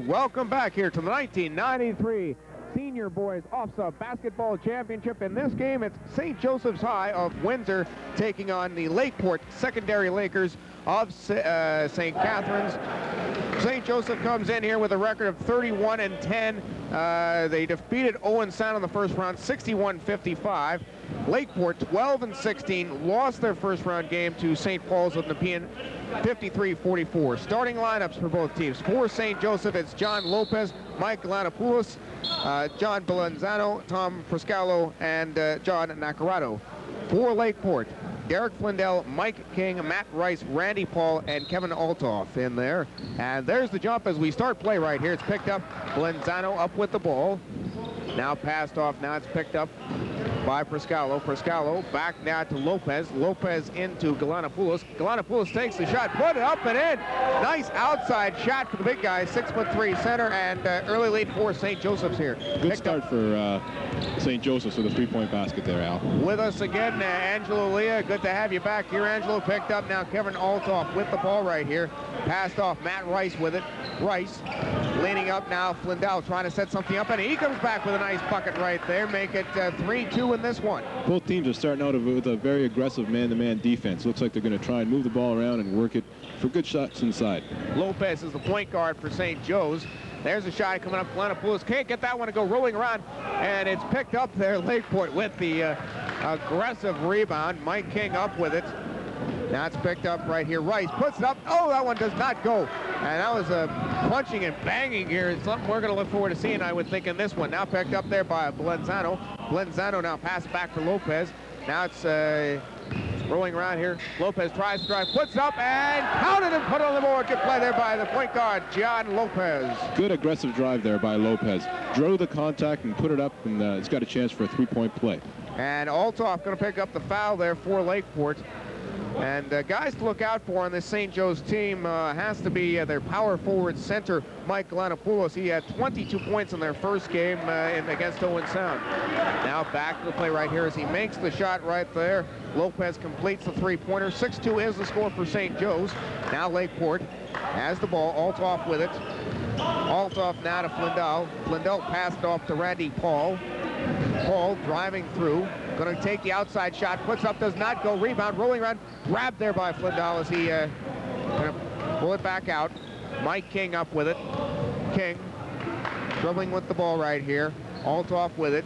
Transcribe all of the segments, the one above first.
welcome back here to the 1993 Senior Boys Ofsaa Basketball Championship. In this game, it's St. Joseph's High of Windsor taking on the Lakeport Secondary Lakers of St. Catherine's. St. Joseph comes in here with a record of 31-10. They defeated Owen Sound in the first round, 61-55. Lakeport, 12-16, lost their first round game to St. Paul's of Nepean, 53-44. Starting lineups for both teams. For St. Joseph, it's John Lopez, Mike Galanopoulos, John Belenzano, Tom Friscalo, and John Nacarado. For Lakeport, Derek Flindell, Mike King, Matt Rice, Randy Paul, and Kevin Altoff in there. And there's the jump as we start play right here. It's picked up. Belenzano up with the ball. Now passed off. Now it's picked up by Friscalo. Friscalo back now to Lopez. Lopez into Galanopoulos. Galanopoulos takes the shot, put it up and in. Nice outside shot for the big guy, 6'3" center, and early lead for St. Joseph's here. Good start for St. Joseph's with a three-point basket there, Al. With us again, Angelo Leah. Good to have you back here, Angelo. Picked up now Kevin Altoff with the ball right here. Passed off Matt Rice with it. Rice leaning up now. Flindell trying to set something up, and he comes back with a nice bucket right there. Make it 3-2 in this one. Both teams are starting out with a very aggressive man-to-man defense. Looks like they're going to try and move the ball around and work it for good shots inside. Lopez is the point guard for St. Joe's. There's a shot coming up. Galanopoulos can't get that one to go rolling around, and it's picked up there. Lakeport with the aggressive rebound. Mike King up with it. Now it's picked up right here. Rice puts it up. Oh, that one does not go. And that was a punching and banging here. It's something we're going to look forward to seeing, I would think, in this one. Now picked up there by Belenzano. Belenzano now passes back for Lopez. Now it's rolling around here. Lopez tries to drive, puts it up, and counted and put it on the board. Good play there by the point guard, John Lopez. Good aggressive drive there by Lopez. Drove the contact and put it up, and it's got a chance for a three-point play. And Altoff going to pick up the foul there for Lakeport. And guys to look out for on this St. Joe's team has to be their power forward center, Mike Galanopoulos. He had 22 points in their first game against Owen Sound. Now back to the play right here as he makes the shot right there. Lopez completes the three-pointer. 6-2 is the score for St. Joe's. Now Lakeport has the ball. Altoff with it. Altoff now to Flindell. Flindell passed off to Randy Paul. Paul driving through. Going to take the outside shot. Puts up, does not go. Rebound, rolling around. Grabbed there by Flindell as he going to pull it back out. Mike King up with it. King dribbling with the ball right here. Altoff with it.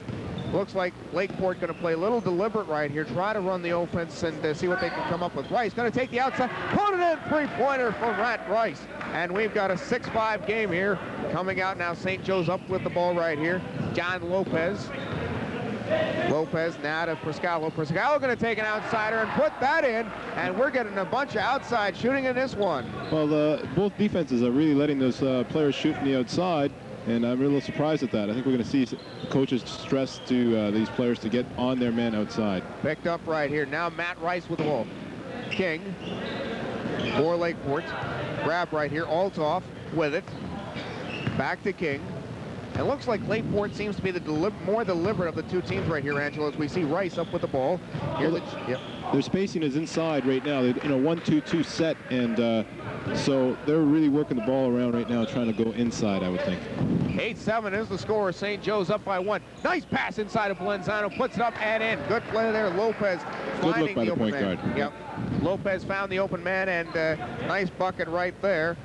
Looks like Lakeport going to play a little deliberate right here. Try to run the offense and see what they can come up with. Rice going to take the outside. Put it in. Three-pointer from Matt Rice. And we've got a 6-5 game here. Coming out now, St. Joe's up with the ball right here. John Lopez. Lopez now to Friscalo. Friscalo going to take an outsider and put that in, and we're getting a bunch of outside shooting in this one. Well, both defenses are really letting those players shoot from the outside, and I'm a little surprised at that. I think we're going to see coaches stress to these players to get on their man outside. Picked up right here. Now Matt Rice with the ball. King for Lakeport. Grab right here. Altoff with it. Back to King. It looks like Lakeport seems to be the more deliberate of the two teams right here, Angelo, as we see Rice up with the ball. Here their spacing is inside right now. They're in a 1-2-2 set, and so they're really working the ball around right now, trying to go inside, I would think. 8-7 is the score. St. Joe's up by 1. Nice pass inside of Belenzano. Puts it up and in. Good play there. Lopez good look by the point guard. Yep. Lopez found the open man, and nice bucket right there.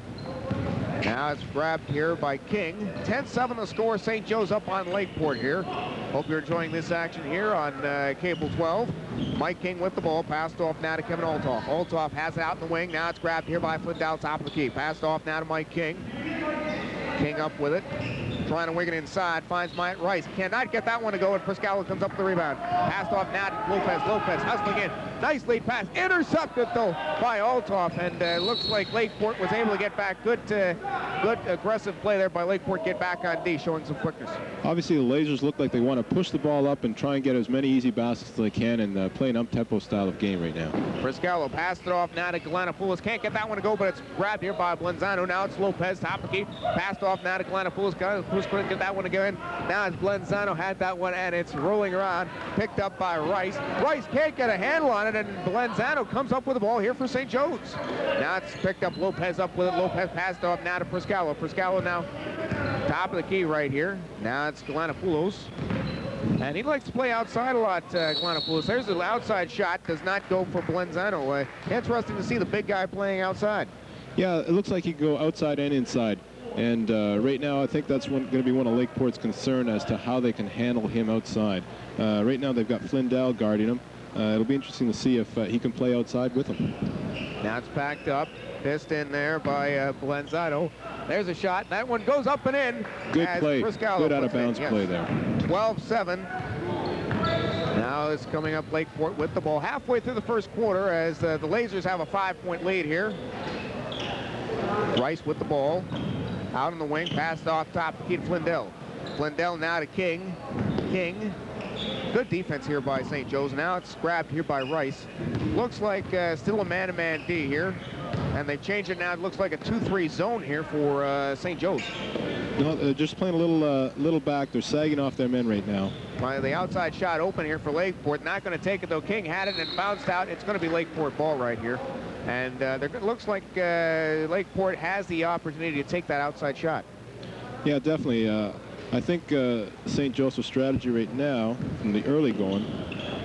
Now it's grabbed here by King. 10-7 the score. St. Joe's up on Lakeport here. Hope you're enjoying this action here on Cable 12. Mike King with the ball. Passed off now to Kevin Altoff. Altoff has it out in the wing. Now it's grabbed here by Flindell, top of the key. Passed off now to Mike King. King up with it. Trying to wing it inside. Finds Matt Rice. Cannot get that one to go, and Friscalo comes up with the rebound. Passed off now to Lopez. Lopez hustling in. Nice lead pass. Intercepted, though, by Altoff. And looks like Lakeport was able to get back. Good aggressive play there by Lakeport. Get back on D, showing some quickness. Obviously, the Lasers look like they want to push the ball up and try and get as many easy baskets as they can and play an up-tempo style of game right now. Friscalo passed it off now to Galanopoulos. Can't get that one to go, but it's grabbed here by Belenzano. Now it's Lopez, top of the key. Passed off now to Galanopoulos. Galanopoulos couldn't get that one to go in. Now it's Belenzano had that one, and it's rolling around. Picked up by Rice. Rice can't get a handle on it, and Belenzano comes up with the ball here for St. Joe's. Now it's picked up. Lopez up with it. Lopez passed off now to Friscalo. Friscalo now Top of the key right here. Now it's Galanopoulos. And he likes to play outside a lot, Galanopoulos. There's the outside shot. Does not go for Blenzano. Interesting to see the big guy playing outside. Yeah, it looks like he can go outside and inside. And right now, I think that's going to be one of Lakeport's concern as to how they can handle him outside. Right now, they've got Flindell guarding him. It'll be interesting to see if he can play outside with him. Now it's backed up. Pissed in there by Blenzano. There's a shot. That one goes up and in. Good play. Good out-of-bounds play there. 12-7. Now it's coming up Lakeport with the ball halfway through the first quarter as the Lasers have a 5-point lead here. Rice with the ball. Out on the wing. Passed off top to Keith Flindell. Flindell now to King. King. Good defense here by St. Joe's. Now it's grabbed here by Rice. Looks like still a man-to-man D here. And they've changed it now. It looks like a 2-3 zone here for St. Joe's. No, they're just playing a little back. They're sagging off their men right now. The outside shot open here for Lakeport. Not going to take it, though. King had it and bounced out. It's going to be Lakeport ball right here. And it looks like Lakeport has the opportunity to take that outside shot. Yeah, definitely. I think St. Joseph's strategy right now, from the early going,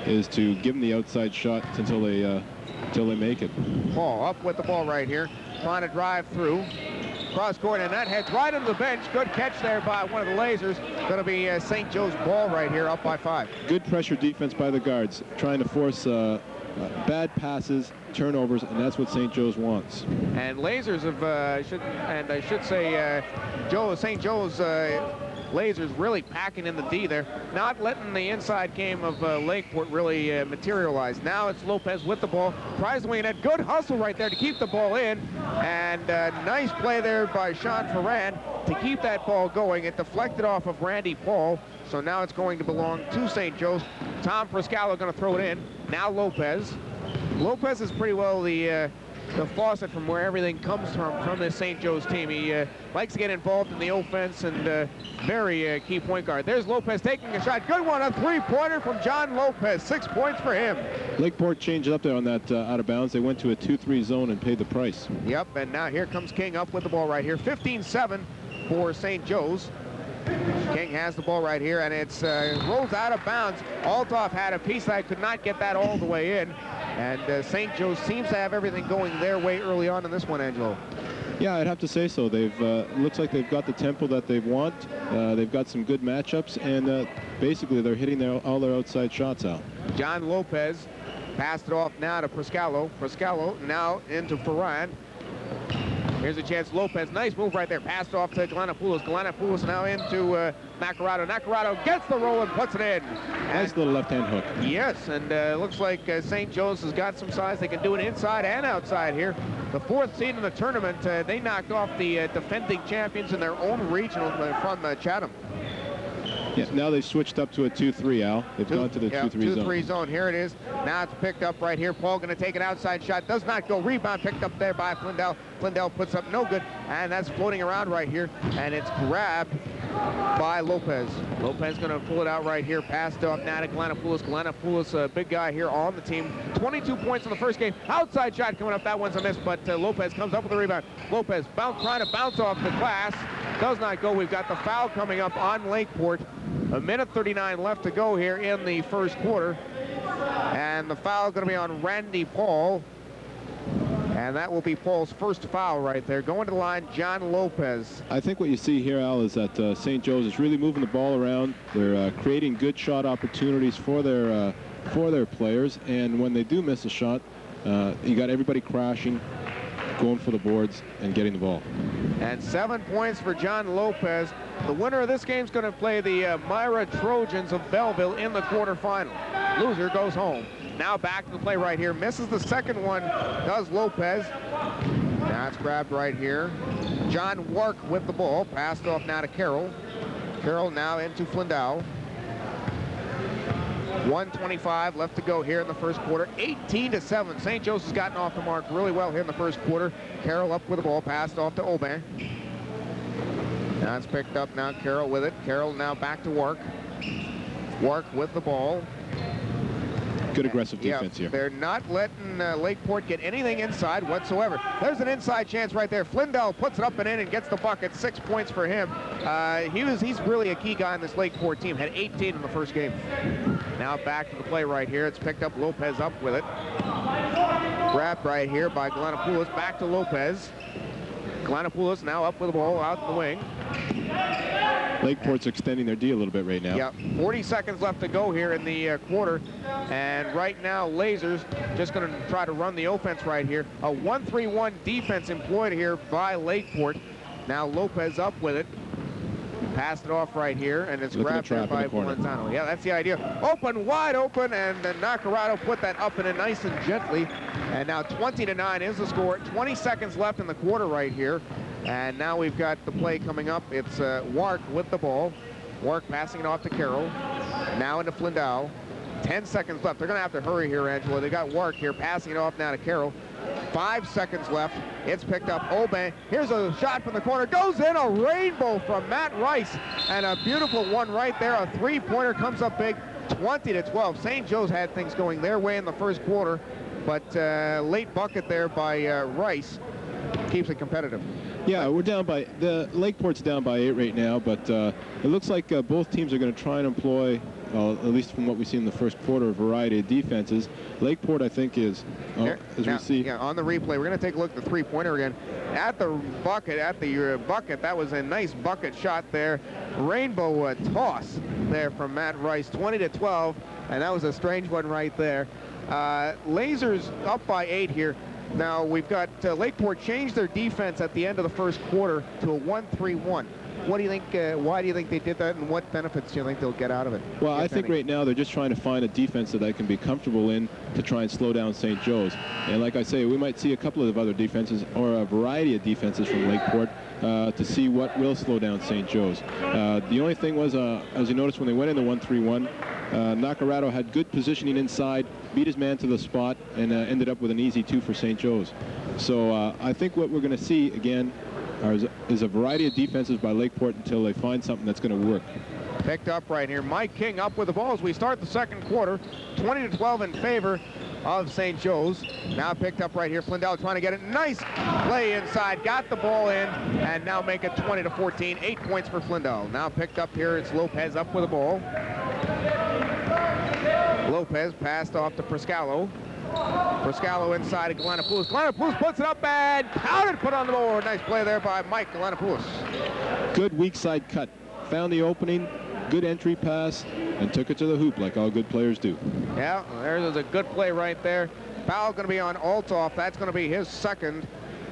is to give them the outside shot until they make it. Paul up with the ball right here, trying to drive through. Cross court, and that heads right into the bench. Good catch there by one of the Lasers. Going to be St. Joe's ball right here, up by 5. Good pressure defense by the guards, trying to force bad passes, turnovers, and that's what St. Joe's wants. And Lasers have, I should say, St. Joe's Lasers really packing in the D there, not letting the inside game of Lakeport really materialize. Now it's Lopez with the ball, tries to wing it. Good hustle right there to keep the ball in, and nice play there by Sean Ferran to keep that ball going. It deflected off of Randy Paul, so now it's going to belong to St. Joe's. Tom Friscallo going to throw it in. Now Lopez. Lopez is pretty well the faucet from where everything comes from this St. Joe's team. He likes to get involved in the offense and very key point guard. There's Lopez taking a shot. Good one, a three-pointer from John Lopez. 6 points for him. Lakeport changed up there on that out of bounds. They went to a 2-3 zone and paid the price. Yep, and now here comes King up with the ball right here. 15-7 for St. Joe's. King has the ball right here, and it's rolls out of bounds. Althoff had a piece that could not get that all the way in. And St. Joe's seems to have everything going their way early on in this one, Angelo. Yeah, I'd have to say so. They've looks like they've got the tempo that they want. They've got some good matchups, and basically they're hitting all their outside shots out. John Lopez passed it off now to Friscallo. Friscallo now into Ferran. Here's a chance. Lopez, nice move right there. Passed off to Galanopoulos. Galanopoulos now into Nacarado. Nacarado gets the roll and puts it in. Nice little left-hand hook. Yes, and looks like St. Joe's has got some size. They can do it inside and outside here. The 4th seed in the tournament, they knocked off the defending champions in their own regional from Chatham. Yeah, now they've switched up to a 2-3, Al. They've gone to the 2-3 zone. 2-3 zone. Here it is. Now it's picked up right here. Paul going to take an outside shot. Does not go. Rebound picked up there by Flindell. Flindell puts up no good, and that's floating around right here, and it's grabbed by Lopez. Lopez going to pull it out right here. Passed off now to Galanopoulos. Galanopoulos, big guy here on the team. 22 points in the first game. Outside shot coming up. That one's a miss, but Lopez comes up with the rebound. Lopez trying to bounce off the glass. Does not go. We've got the foul coming up on Lakeport. A minute 39 left to go here in the first quarter. And the foul going to be on Randy Paul. And that will be Paul's first foul right there. Going to the line, John Lopez. I think what you see here, Al, is that St. Joe's is really moving the ball around. They're creating good shot opportunities for their players. And when they do miss a shot, you got everybody crashing, going for the boards, and getting the ball. And 7 points for John Lopez. The winner of this game is going to play the Myra Trojans of Belleville in the quarterfinal. Loser goes home. Now back to the play right here. Misses the second one, does Lopez. Now it's grabbed right here. John Wark with the ball. Passed off now to Carroll. Carroll now into Flindell. 1:25 left to go here in the first quarter. 18-7. St. Joe's has gotten off the mark really well here in the first quarter. Carroll up with the ball. Passed off to Aubin. Now it's picked up now. Carroll with it. Carroll now back to Wark. Wark with the ball. Good aggressive defense here. They're not letting Lakeport get anything inside whatsoever. There's an inside chance right there. Flindell puts it up and in and gets the bucket. 6 points for him. He's really a key guy in this Lakeport team. Had 18 in the first game. Now back to the play right here. It's picked up. Lopez up with it. Grabbed right here by Glanopoulos. Back to Lopez. Glanopoulos now up with the ball out in the wing. Lakeport's extending their D a little bit right now. Yep, 40 seconds left to go here in the quarter. And right now, Lasers just going to try to run the offense right here. A 1-3-1 defense employed here by Lakeport. Now Lopez up with it. Passed it off right here, and it's grabbed there by Valenzano. Yeah, that's the idea. Open, wide open, and Nacarado put that up and in nice and gently. And now 20-9 is the score. 20 seconds left in the quarter right here. And now we've got the play coming up. It's Wark with the ball. Wark passing it off to Carroll. Now into Flindell. 10 seconds left. They're going to have to hurry here, Angela. They got Wark here passing it off now to Carroll. 5 seconds left. It's picked up. Oban. Here's a shot from the corner. Goes in. A rainbow from Matt Rice. And a beautiful one right there. A three-pointer comes up big. 20-12. St. Joe's had things going their way in the first quarter. But late bucket there by Rice keeps it competitive. Yeah, we're down by, Lakeport's down by 8 right now, but it looks like both teams are going to try and employ, at least from what we see in the first quarter, a variety of defenses. Lakeport, I think, is, we see. Yeah, on the replay, we're going to take a look at the three-pointer again. At the bucket, that was a nice bucket shot there. Rainbow toss there from Matt Rice, 20-12, and that was a strange one right there. Lasers up by 8 here. Now we've got Lakeport changed their defense at the end of the first quarter to a 1-3-1. What do you think? Why do you think they did that, and what benefits do you think they'll get out of it? Well, I think right now they're just trying to find a defense that they can be comfortable in to try and slow down St. Joe's. And like I say, we might see a couple of other defenses or a variety of defenses from Lakeport to see what will slow down St. Joe's. The only thing was, as you noticed when they went into 1-3-1, Nacarado had good positioning inside, beat his man to the spot, and ended up with an easy 2 for St. Joe's. So I think what we're going to see, again, is a variety of defenses by Lakeport until they find something that's going to work. Picked up right here. Mike King up with the ball as we start the second quarter. 20-12 in favor of St. Joe's. Now picked up right here. Flindell trying to get it. Nice play inside. Got the ball in, and now make it 20-14. 8 points for Flindell. Now picked up here. It's Lopez up with the ball. Lopez passed off to Priscalo. Priscalo inside of Glanopoulos. Glanopoulos puts it up and counted, put on the board. Nice play there by Mike Glanopoulos. Good weak side cut. Found the opening, good entry pass, and took it to the hoop like all good players do. Yeah, there's a good play right there. Foul going to be on Althoff. That's going to be his second.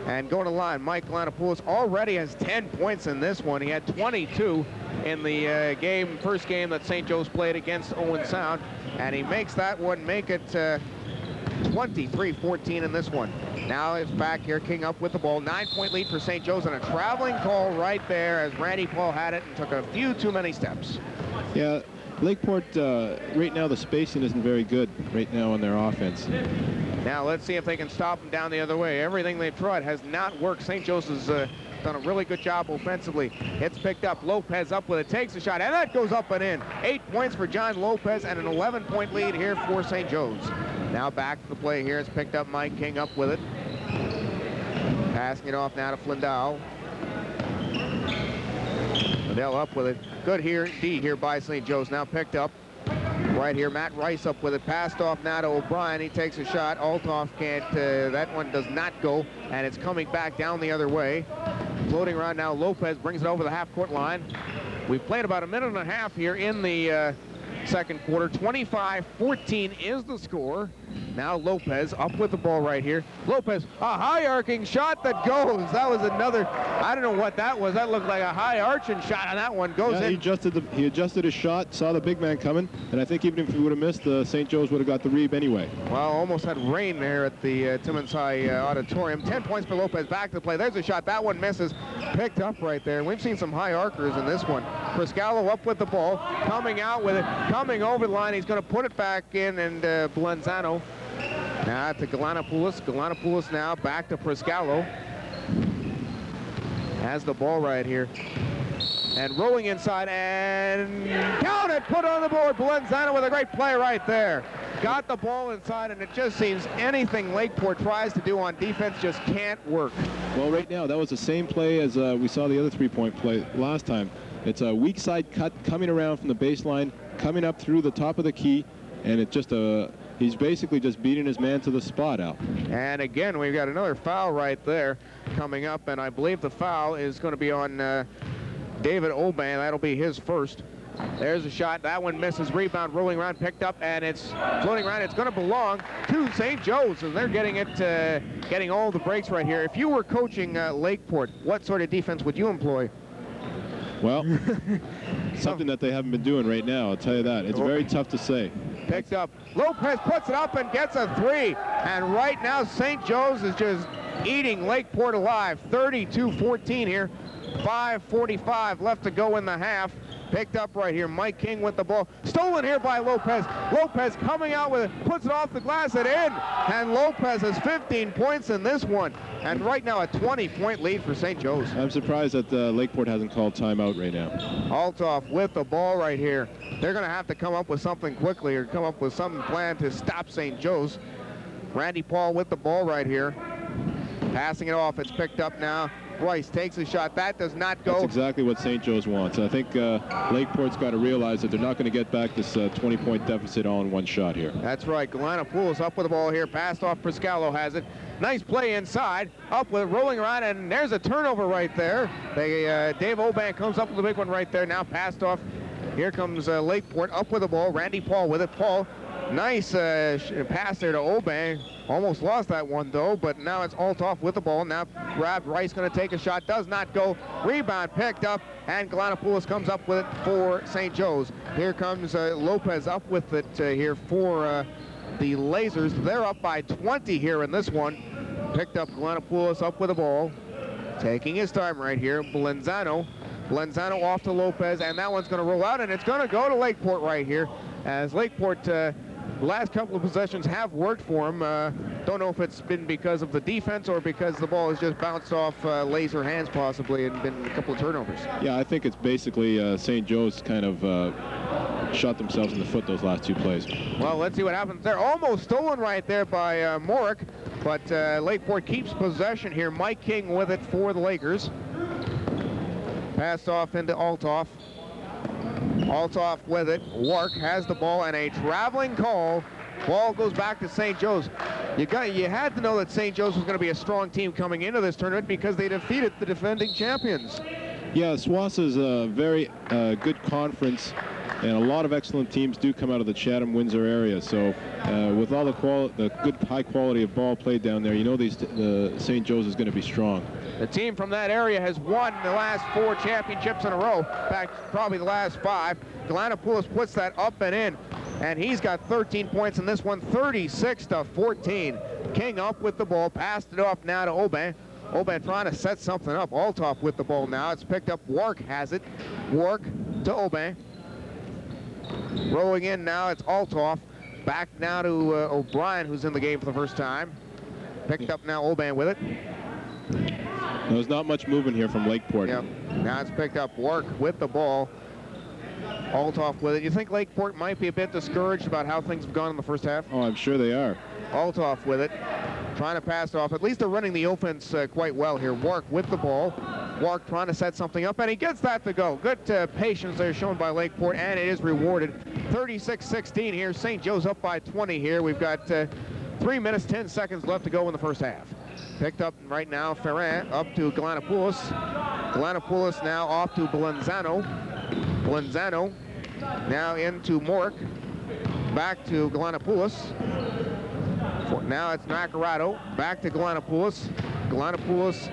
And going to line, Mike Glanopoulos already has 10 points in this one. He had 22 in the first game that St. Joe's played against Owen Sound. And he makes that one make it 23-14 in this one. Now it's back here, King up with the ball. 9-point lead for St. Joe's, and a traveling call right there as Randy Paul had it and took a few too many steps. Yeah, Lakeport, right now the spacing isn't very good right now on their offense. Now let's see if they can stop them down the other way. Everything they've tried has not worked. St. Joe's has done a really good job offensively. It's picked up. Lopez up with it, takes a shot, and that goes up and in. 8 points for John Lopez and an 11-point lead here for St. Joe's. Now back to the play here. It's picked up. Mike King up with it. Passing it off now to Flindell. Flindell up with it. Good here, D here by St. Joe's. Now picked up. Right here, Matt Rice up with it. Passed off now to O'Brien. He takes a shot. Althoff can't. That one does not go, and it's coming back down the other way. Floating around now. Lopez brings it over the half-court line. We've played about a minute and a half here in the second quarter. 25-14 is the score. Now Lopez up with the ball right here. Lopez, a high arcing shot that goes. That was another, I don't know what that was. That looked like a high arching shot, and that one goes in. He adjusted his shot, saw the big man coming, and I think even if he would have missed, St. Joe's would have got the reeb anyway. Well, almost had rain there at the Timmins High Auditorium. 10 points for Lopez. Back to the play. There's a shot. That one misses. Picked up right there. We've seen some high arcers in this one. Priscalo up with the ball, coming out with it, coming over the line. He's going to put it back in, and Blenzano. Now to Glanopoulos. Glanopoulos now back to Priscalo. Has the ball right here. And rolling inside and count it, put on the board. Blenzano with a great play right there. got the ball inside, and it just seems anything Lakeport tries to do on defense just can't work. Well, right now, that was the same play as we saw the other three-point play last time. It's a weak side cut coming around from the baseline, coming up through the top of the key, and it just he's basically just beating his man to the spot, Al. And again, we've got another foul right there coming up, and I believe the foul is going to be on David Oban. That'll be his first. There's a shot. That one misses. Rebound, rolling around, picked up, and it's floating around. It's going to belong to St. Joe's, and they're getting it, getting all the breaks right here. If you were coaching Lakeport, what sort of defense would you employ? Well, something that they haven't been doing right now, I'll tell you that. It's very tough to say. Picked up. Lopez puts it up and gets a three. And right now, St. Joe's is just eating Lakeport alive. 32-14 here. 5:45 left to go in the half. Picked up right here. Mike King with the ball. Stolen here by Lopez. Lopez coming out with it. Puts it off the glass and in. And Lopez has 15 points in this one. And right now a 20-point lead for St. Joe's. I'm surprised that Lakeport hasn't called timeout right now. Althoff with the ball right here. They're going to have to come up with something quickly or come up with some plan to stop St. Joe's. Randy Paul with the ball right here. Passing it off. It's picked up now. Bryce takes a shot. That does not go. That's exactly what St. Joe's wants. I think Lakeport's got to realize that they're not going to get back this 20-point deficit all in one shot here. That's right. Galanopoulos up with the ball here. Passed off. Priscalo has it. Nice play inside. Up with it, rolling around, and there's a turnover right there. Dave Oban comes up with a big one right there. Now passed off. Here comes Lakeport up with the ball. Randy Paul with it. Paul, nice pass there to Oban. Almost lost that one, though, but now it's Althoff with the ball. Now grabbed. Rice going to take a shot. Does not go. Rebound picked up, and Galanopoulos comes up with it for St. Joe's. Here comes Lopez up with it here for the Lasers. They're up by 20 here in this one. Picked up Galanopoulos up with the ball. Taking his time right here. Blenzano off to Lopez, and that one's going to roll out, and it's going to go to Lakeport right here. As Lakeport, the last couple of possessions have worked for him. Don't know if it's been because of the defense or because the ball has just bounced off Laser hands possibly and been a couple of turnovers. Yeah, I think it's basically St. Joe's kind of shot themselves in the foot those last two plays. Well, let's see what happens. They're almost stolen right there by Morick, but Lakeport keeps possession here. Mike King with it for the Lakers. Passed off into Althoff. Althoff with it. Wark has the ball and a traveling call. Ball goes back to St. Joe's. You had to know that St. Joe's was going to be a strong team coming into this tournament because they defeated the defending champions. Yeah, SWAS is a very good conference, and a lot of excellent teams do come out of the Chatham-Windsor area. So with all the good high quality of ball played down there, you know St. Joe's is going to be strong. The team from that area has won the last 4 championships in a row. In fact, probably the last 5. Galanopoulos puts that up and in, and he's got 13 points in this one, 36-14. King up with the ball, passed it off now to Oban. Oban trying to set something up. Althoff with the ball now. It's picked up. Wark has it. Wark to Oban. Rolling in now, it's Althoff. Back now to O'Brien, who's in the game for the first time. Picked up now, Oban with it. There's not much movement here from Lakeport. Yep. Now it's picked up. Wark with the ball. Althoff with it. You think Lakeport might be a bit discouraged about how things have gone in the first half? Oh, I'm sure they are. Althoff with it. Trying to pass it off. At least they're running the offense quite well here. Wark with the ball. Wark trying to set something up, and he gets that to go. Good patience there shown by Lakeport, and it is rewarded. 36-16 here. St. Joe's up by 20 here. We've got 3 minutes, 10 seconds left to go in the first half. Picked up right now, Ferrand up to Galanopoulos. Galanopoulos now off to Blenzano. Blenzano now into Mork. Back to Galanopoulos. Now it's Nacarado. Back to Galanopoulos. Galanopoulos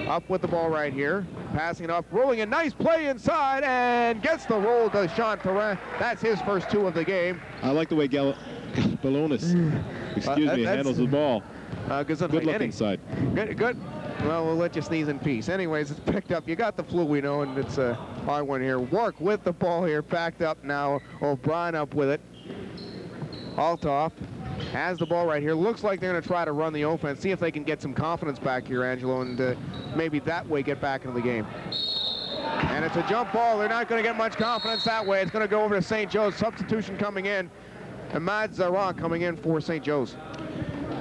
up with the ball right here. Passing it up, rolling a nice play inside, and gets the roll to Sean Ferrand. That's his first 2 of the game. I like the way Ballonis, handles the ball. Good look inside. Good. Well, we'll let you sneeze in peace. Anyways, it's picked up. You got the flu, we know, and it's a hard one here. Wark with the ball here, packed up now. O'Brien up with it. Althoff has the ball right here. Looks like they're going to try to run the offense, see if they can get some confidence back here, Angelo, and maybe that way get back into the game. And it's a jump ball. They're not going to get much confidence that way. It's going to go over to St. Joe's. Substitution coming in. Ahmad Zara coming in for St. Joe's.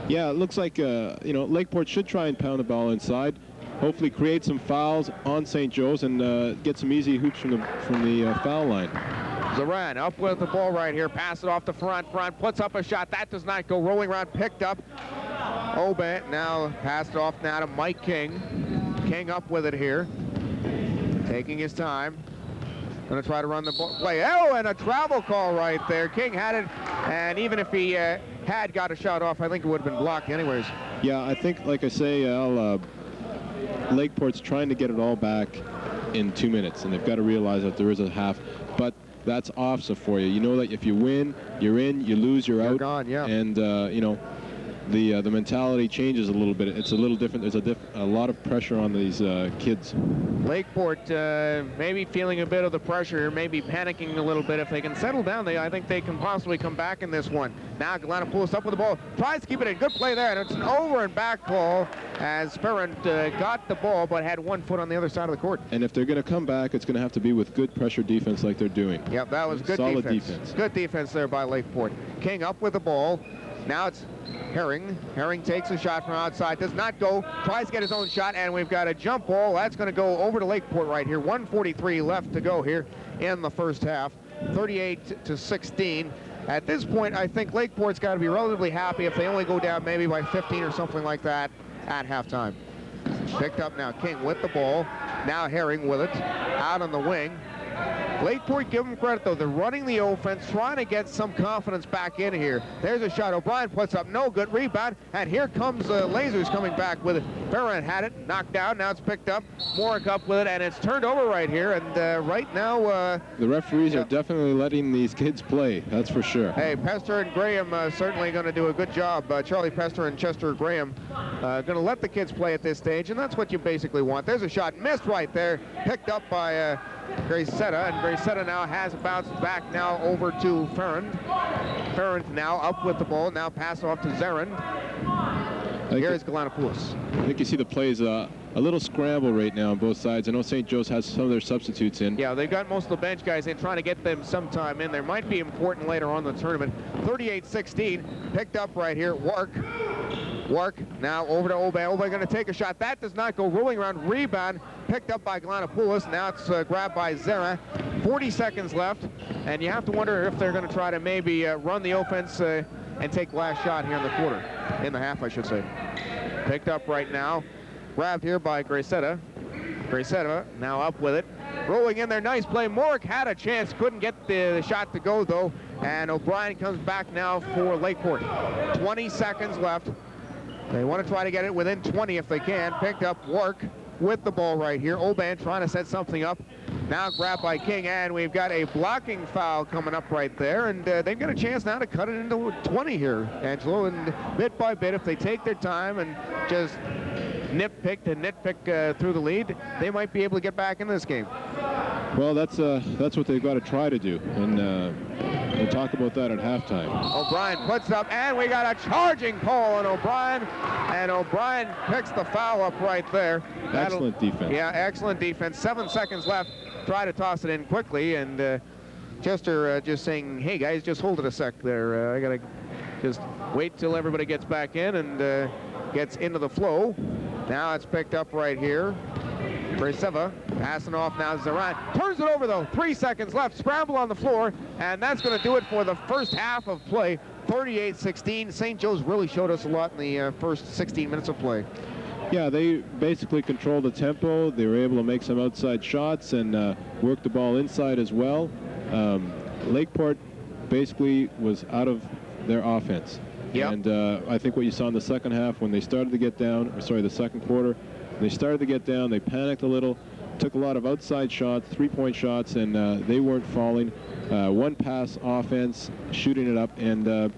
Yeah, it looks like, Lakeport should try and pound the ball inside. Hopefully create some fouls on St. Joe's and get some easy hoops from the foul line. Zaran up with the ball right here. Pass it off to front. Front puts up a shot. That does not go. Rolling around, picked up. Oban now passed it off now to Mike King. King up with it here. Taking his time. Going to try to run the ball. Play. Oh, and a travel call right there. King had it, and even if he had got a shot off, I think it would have been blocked anyways. Yeah, I think, like I say, Lakeport's trying to get it all back in 2 minutes, and they've got to realize that there is a half. But that's Ofsaa for you. You know that if you win, you're in. You lose, you're out. Gone, yeah. And the mentality changes a little bit. It's a little different. There's a lot of pressure on these kids. Lakeport maybe feeling a bit of the pressure, maybe panicking a little bit. If they can settle down, I think they can possibly come back in this one. Now Galanopoulos up with the ball, tries to keep it in. Good play there, and it's an over and back ball as Ferrand got the ball but had 1 foot on the other side of the court. And if they're going to come back, it's going to have to be with good pressure defense like they're doing. Yep, that was good Solid defense. Good defense there by Lakeport. King up with the ball. Now it's Herring. Herring takes a shot from outside. Does not go. Tries to get his own shot, and we've got a jump ball. That's going to go over to Lakeport right here. 1:43 left to go here in the first half. 38-16. At this point, I think Lakeport's got to be relatively happy if they only go down maybe by 15 or something like that at halftime. Picked up now. King with the ball. Now Herring with it. Out on the wing. Lakeport, give them credit, though. They're running the offense, trying to get some confidence back in here. There's a shot. O'Brien puts up no good. Rebound. And here comes Lasers coming back with it. Ferrand had it. Knocked down. Now it's picked up. Morick up with it. And it's turned over right here. And right now... the referees are definitely letting these kids play. That's for sure. Hey, Pester and Graham certainly going to do a good job. Charlie Pester and Chester Graham going to let the kids play at this stage. And that's what you basically want. There's a shot. Missed right there. Picked up by... Gracetta, and Gracetta now has bounced back now over to Ferrand. Ferrand now up with the ball, now pass off to Zarin. Here's Galanopoulos. I think you see the plays a little scramble right now on both sides. I know St. Joe's has some of their substitutes in. Yeah, they've got most of the bench guys in, trying to get them sometime in there. Might be important later on in the tournament. 38-16, picked up right here. Wark now over to Oban. Oban going to take a shot. That does not go. Rolling around. Rebound picked up by Galanopoulos. Now it's grabbed by Zera. 40 seconds left. And you have to wonder if they're going to try to maybe run the offense and take last shot here in the quarter. In the half, I should say. Picked up right now. Grabbed here by Gracetta. Gracetta now up with it. Rolling in there. Nice play. Morick had a chance. Couldn't get the shot to go, though. And O'Brien comes back now for Lakeport. 20 seconds left. They want to try to get it within 20 if they can. Picked up Wark with the ball right here. Oban trying to set something up. Now grabbed by King, and we've got a blocking foul coming up right there. And they've got a chance now to cut it into 20 here, Angelo. And bit by bit, if they take their time and just nitpick through the lead, they might be able to get back in this game. Well, that's what they've got to try to do. And we'll talk about that at halftime. O'Brien puts up, and we got a charging call on O'Brien, and O'Brien picks the foul up right there. Excellent defense. Yeah, excellent defense. 7 seconds left. Try to toss it in quickly, and Chester just saying, hey, guys, just hold it a sec there. I got to just wait till everybody gets back in and gets into the flow. Now it's picked up right here. Braceva passing off now. Zaran turns it over, though. 3 seconds left. Scramble on the floor, and that's going to do it for the first half of play. 38-16. St. Joe's really showed us a lot in the first 16 minutes of play. Yeah, they basically controlled the tempo. They were able to make some outside shots and work the ball inside as well. Lakeport basically was out of their offense. Yep. And I think what you saw in the second half when they started to get down, or sorry, the second quarter, they started to get down, they panicked a little, took a lot of outside shots, three-point shots, and they weren't falling. One pass offense, shooting it up, and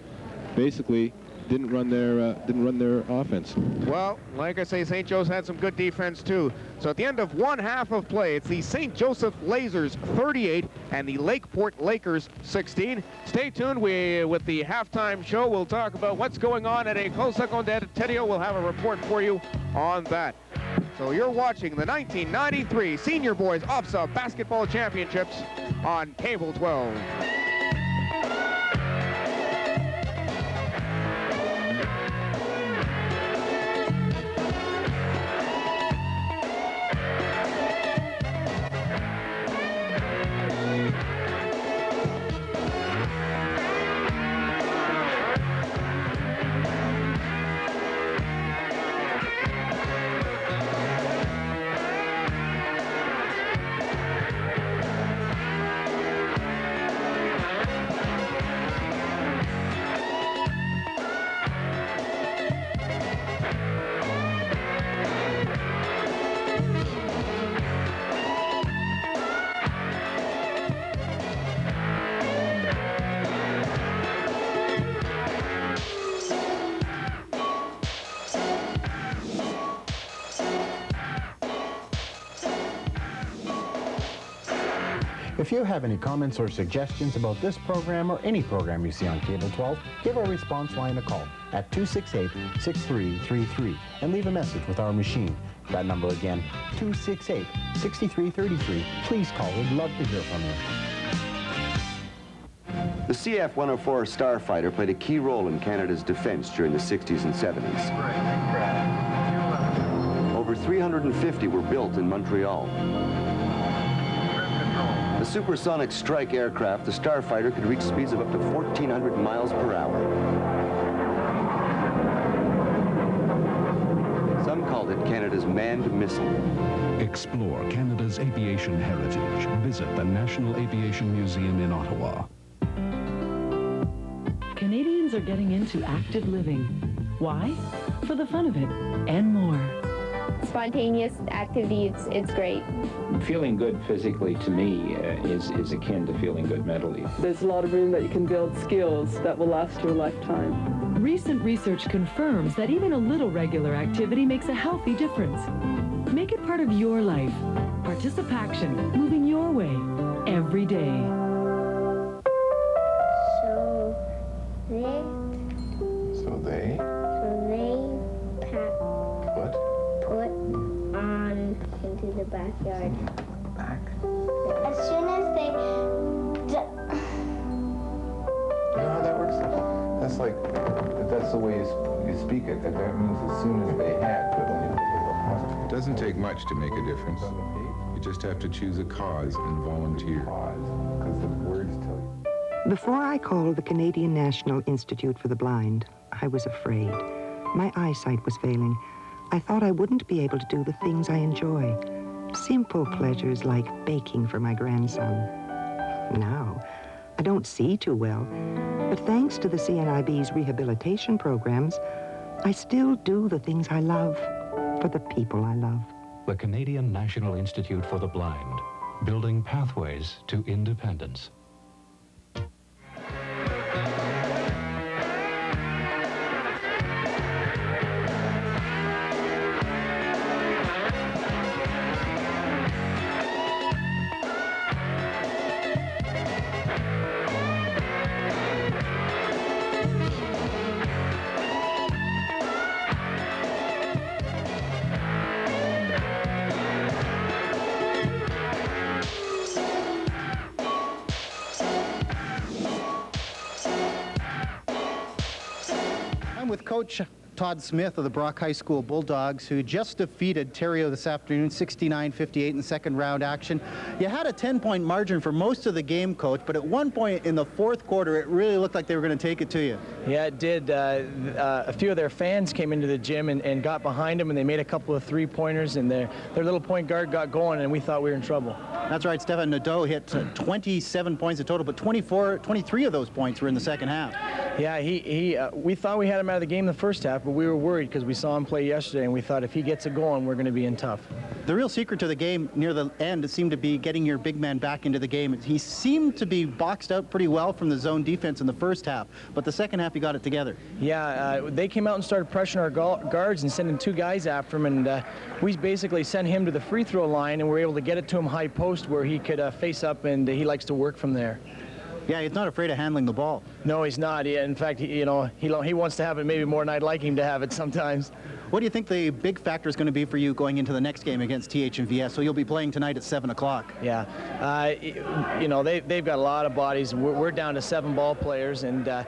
basically didn't run their offense. Well, like I say, St. Joe's had some good defense too. So at the end of one half of play, it's the St. Joseph Lasers 38 and the Lakeport Lakers 16. Stay tuned. With the halftime show, we'll talk about what's going on at a École Secondaire Tedio. We'll have a report for you on that. So you're watching the 1993 Senior Boys Ofsaa Basketball Championships on Cable 12. If you have any comments or suggestions about this program or any program you see on Cable 12, give our response line a call at 268-6333 and leave a message with our machine. That number again, 268-6333. Please call. We'd love to hear from you. The CF-104 Starfighter played a key role in Canada's defense during the 60s and 70s. Over 350 were built in Montreal. The supersonic strike aircraft, the Starfighter could reach speeds of up to 1,400 miles per hour. Some called it Canada's manned missile. Explore Canada's aviation heritage. Visit the National Aviation Museum in Ottawa. Canadians are getting into active living. Why? For the fun of it and more. Spontaneous activity, it's great. Feeling good physically to me is akin to feeling good mentally. There's a lot of room that you can build skills that will last your lifetime. Recent research confirms that even a little regular activity makes a healthy difference. Make it part of your life. Participaction, moving your way every day. So they put on into the backyard. As soon as they... You know how that works? That's like, that's the way you speak it. That means as soon as they had. But when you it doesn't take much to make a difference. You just have to choose a cause and volunteer. Because the words tell you. Before I called the Canadian National Institute for the Blind, I was afraid. My eyesight was failing. I thought I wouldn't be able to do the things I enjoy. Simple pleasures like baking for my grandson. Now, I don't see too well, but thanks to the CNIB's rehabilitation programs, I still do the things I love for the people I love. The Canadian National Institute for the Blind, building pathways to independence. With Coach Todd Smith of the Brock High School Bulldogs, who just defeated Terrio this afternoon, 69-58 in the second round action. You had a 10-point margin for most of the game, Coach, but at one point in the fourth quarter, it really looked like they were going to take it to you. Yeah, it did. A few of their fans came into the gym and got behind them, and they made a couple of three-pointers, and their little point guard got going, and we thought we were in trouble. That's right. Stefan Nadeau hit 27 points in total, but 23 of those points were in the second half. Yeah, we thought we had him out of the game the first half, but we were worried because we saw him play yesterday, and we thought if he gets it going, we're going to be in tough. The real secret to the game near the end seemed to be getting your big man back into the game. He seemed to be boxed out pretty well from the zone defense in the first half, but the second half he got it together. Yeah, they came out and started pressuring our guards and sending two guys after him, and we basically sent him to the free throw line, and we were able to get it to him high post where he could face up, and he likes to work from there. Yeah, he's not afraid of handling the ball. No, he's not. In fact, he wants to have it maybe more than I'd like him to have it sometimes. What do you think the big factor is going to be for you going into the next game against TH&VS? So you'll be playing tonight at 7 o'clock. Yeah. They've got a lot of bodies. We're down to 7 ball players, and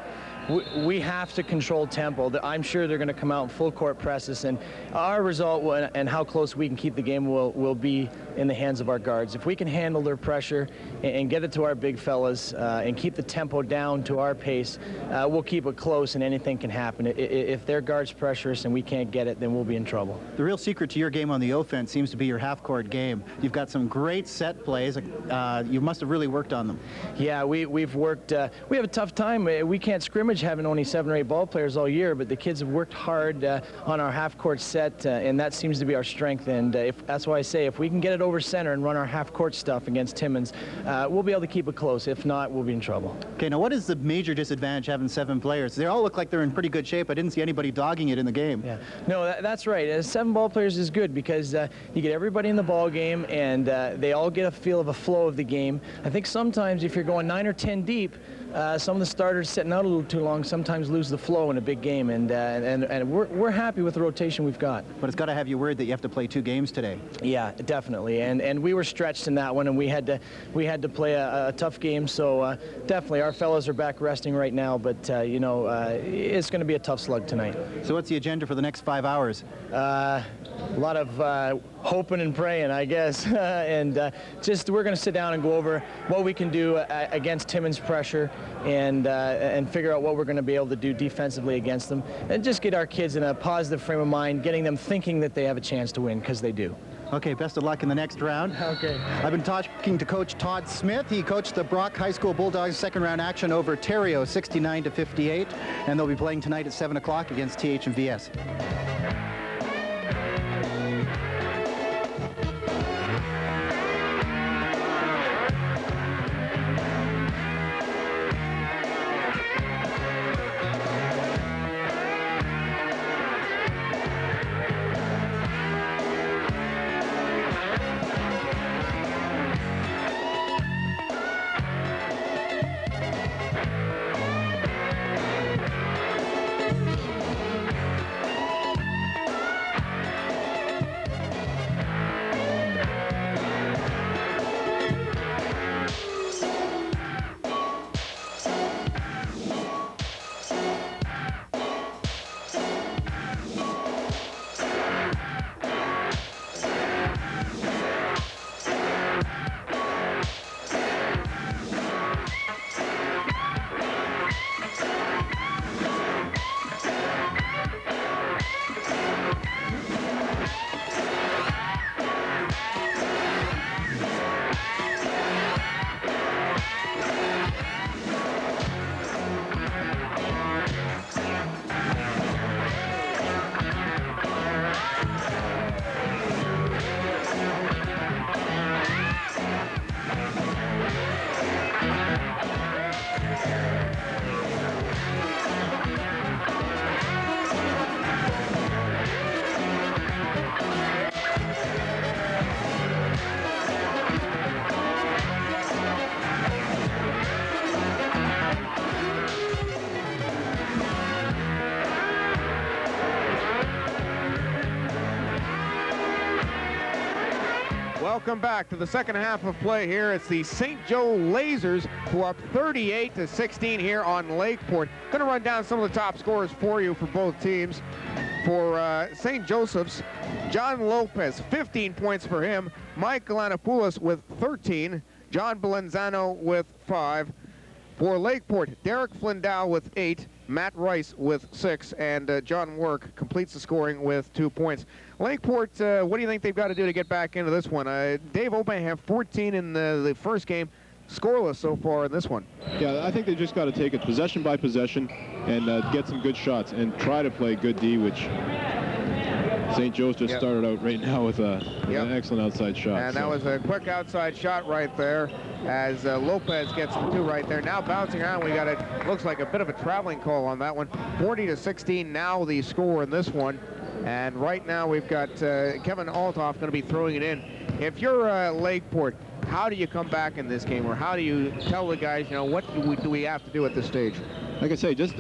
we have to control tempo. I'm sure they're going to come out in full court presses, and our result and how close we can keep the game will be in the hands of our guards. If we can handle their pressure and get it to our big fellas and keep the tempo down to our pace, we'll keep it close and anything can happen. If their guards pressure us and we can't get it, then we'll be in trouble. The real secret to your game on the offense seems to be your half-court game. You've got some great set plays. You must have really worked on them. Yeah, we've worked. We have a tough time. We can't scrimmage disadvantage having only 7 or 8 ball players all year, but the kids have worked hard on our half-court set, and that seems to be our strength. And that's why I say if we can get it over center and run our half-court stuff against Timmins, we'll be able to keep it close. If not, we'll be in trouble. Okay, now what is the major disadvantage having 7 players? They all look like they're in pretty good shape. I didn't see anybody dogging it in the game. Yeah. No, that's right. 7 ball players is good because you get everybody in the ball game, and they all get a feel of a flow of the game. I think sometimes if you're going 9 or 10 deep, some of the starters sitting out a little too long sometimes lose the flow in a big game, and we're happy with the rotation we've got. But it's got to have you worried that you have to play 2 games today. Yeah, definitely, and we were stretched in that one, and we had to play a tough game. So definitely, our fellows are back resting right now, but it's going to be a tough slug tonight. So what's the agenda for the next 5 hours? A lot of hoping and praying, I guess, and we're going to sit down and go over what we can do against Timmins' pressure, and figure out what we're going to be able to do defensively against them, and just get our kids in a positive frame of mind, getting them thinking that they have a chance to win, because they do. Okay, best of luck in the next round. Okay. I've been talking to Coach Todd Smith. He coached the Brock High School Bulldogs second round action over Terrio 69-58, and they'll be playing tonight at 7 o'clock against TH&VS. Welcome back to the second half of play here. It's the St. Joe Lasers who are up 38-16 here on Lakeport. Going to run down some of the top scorers for you for both teams. For St. Joseph's, John Lopez, 15 points for him. Mike Galanopoulos with 13. John Belenzano with 5. For Lakeport, Derek Flindow with 8. Matt Rice with 6, and John Work completes the scoring with 2 points. Lakeport, what do you think they've got to do to get back into this one? Dave Obey have 14 in the first game, scoreless so far in this one. Yeah, I think they just got to take it possession by possession and get some good shots and try to play good D, which St. Joe's just started out right now with an excellent outside shot. And that was a quick outside shot right there as Lopez gets the 2 right there. Now bouncing around, we got looks like a bit of a traveling call on that one. 40-16 now the score in this one. And right now we've got Kevin Altoff going to be throwing it in. If you're Lakeport, how do you come back in this game, or how do you tell the guys, what do we have to do at this stage? Like I say, just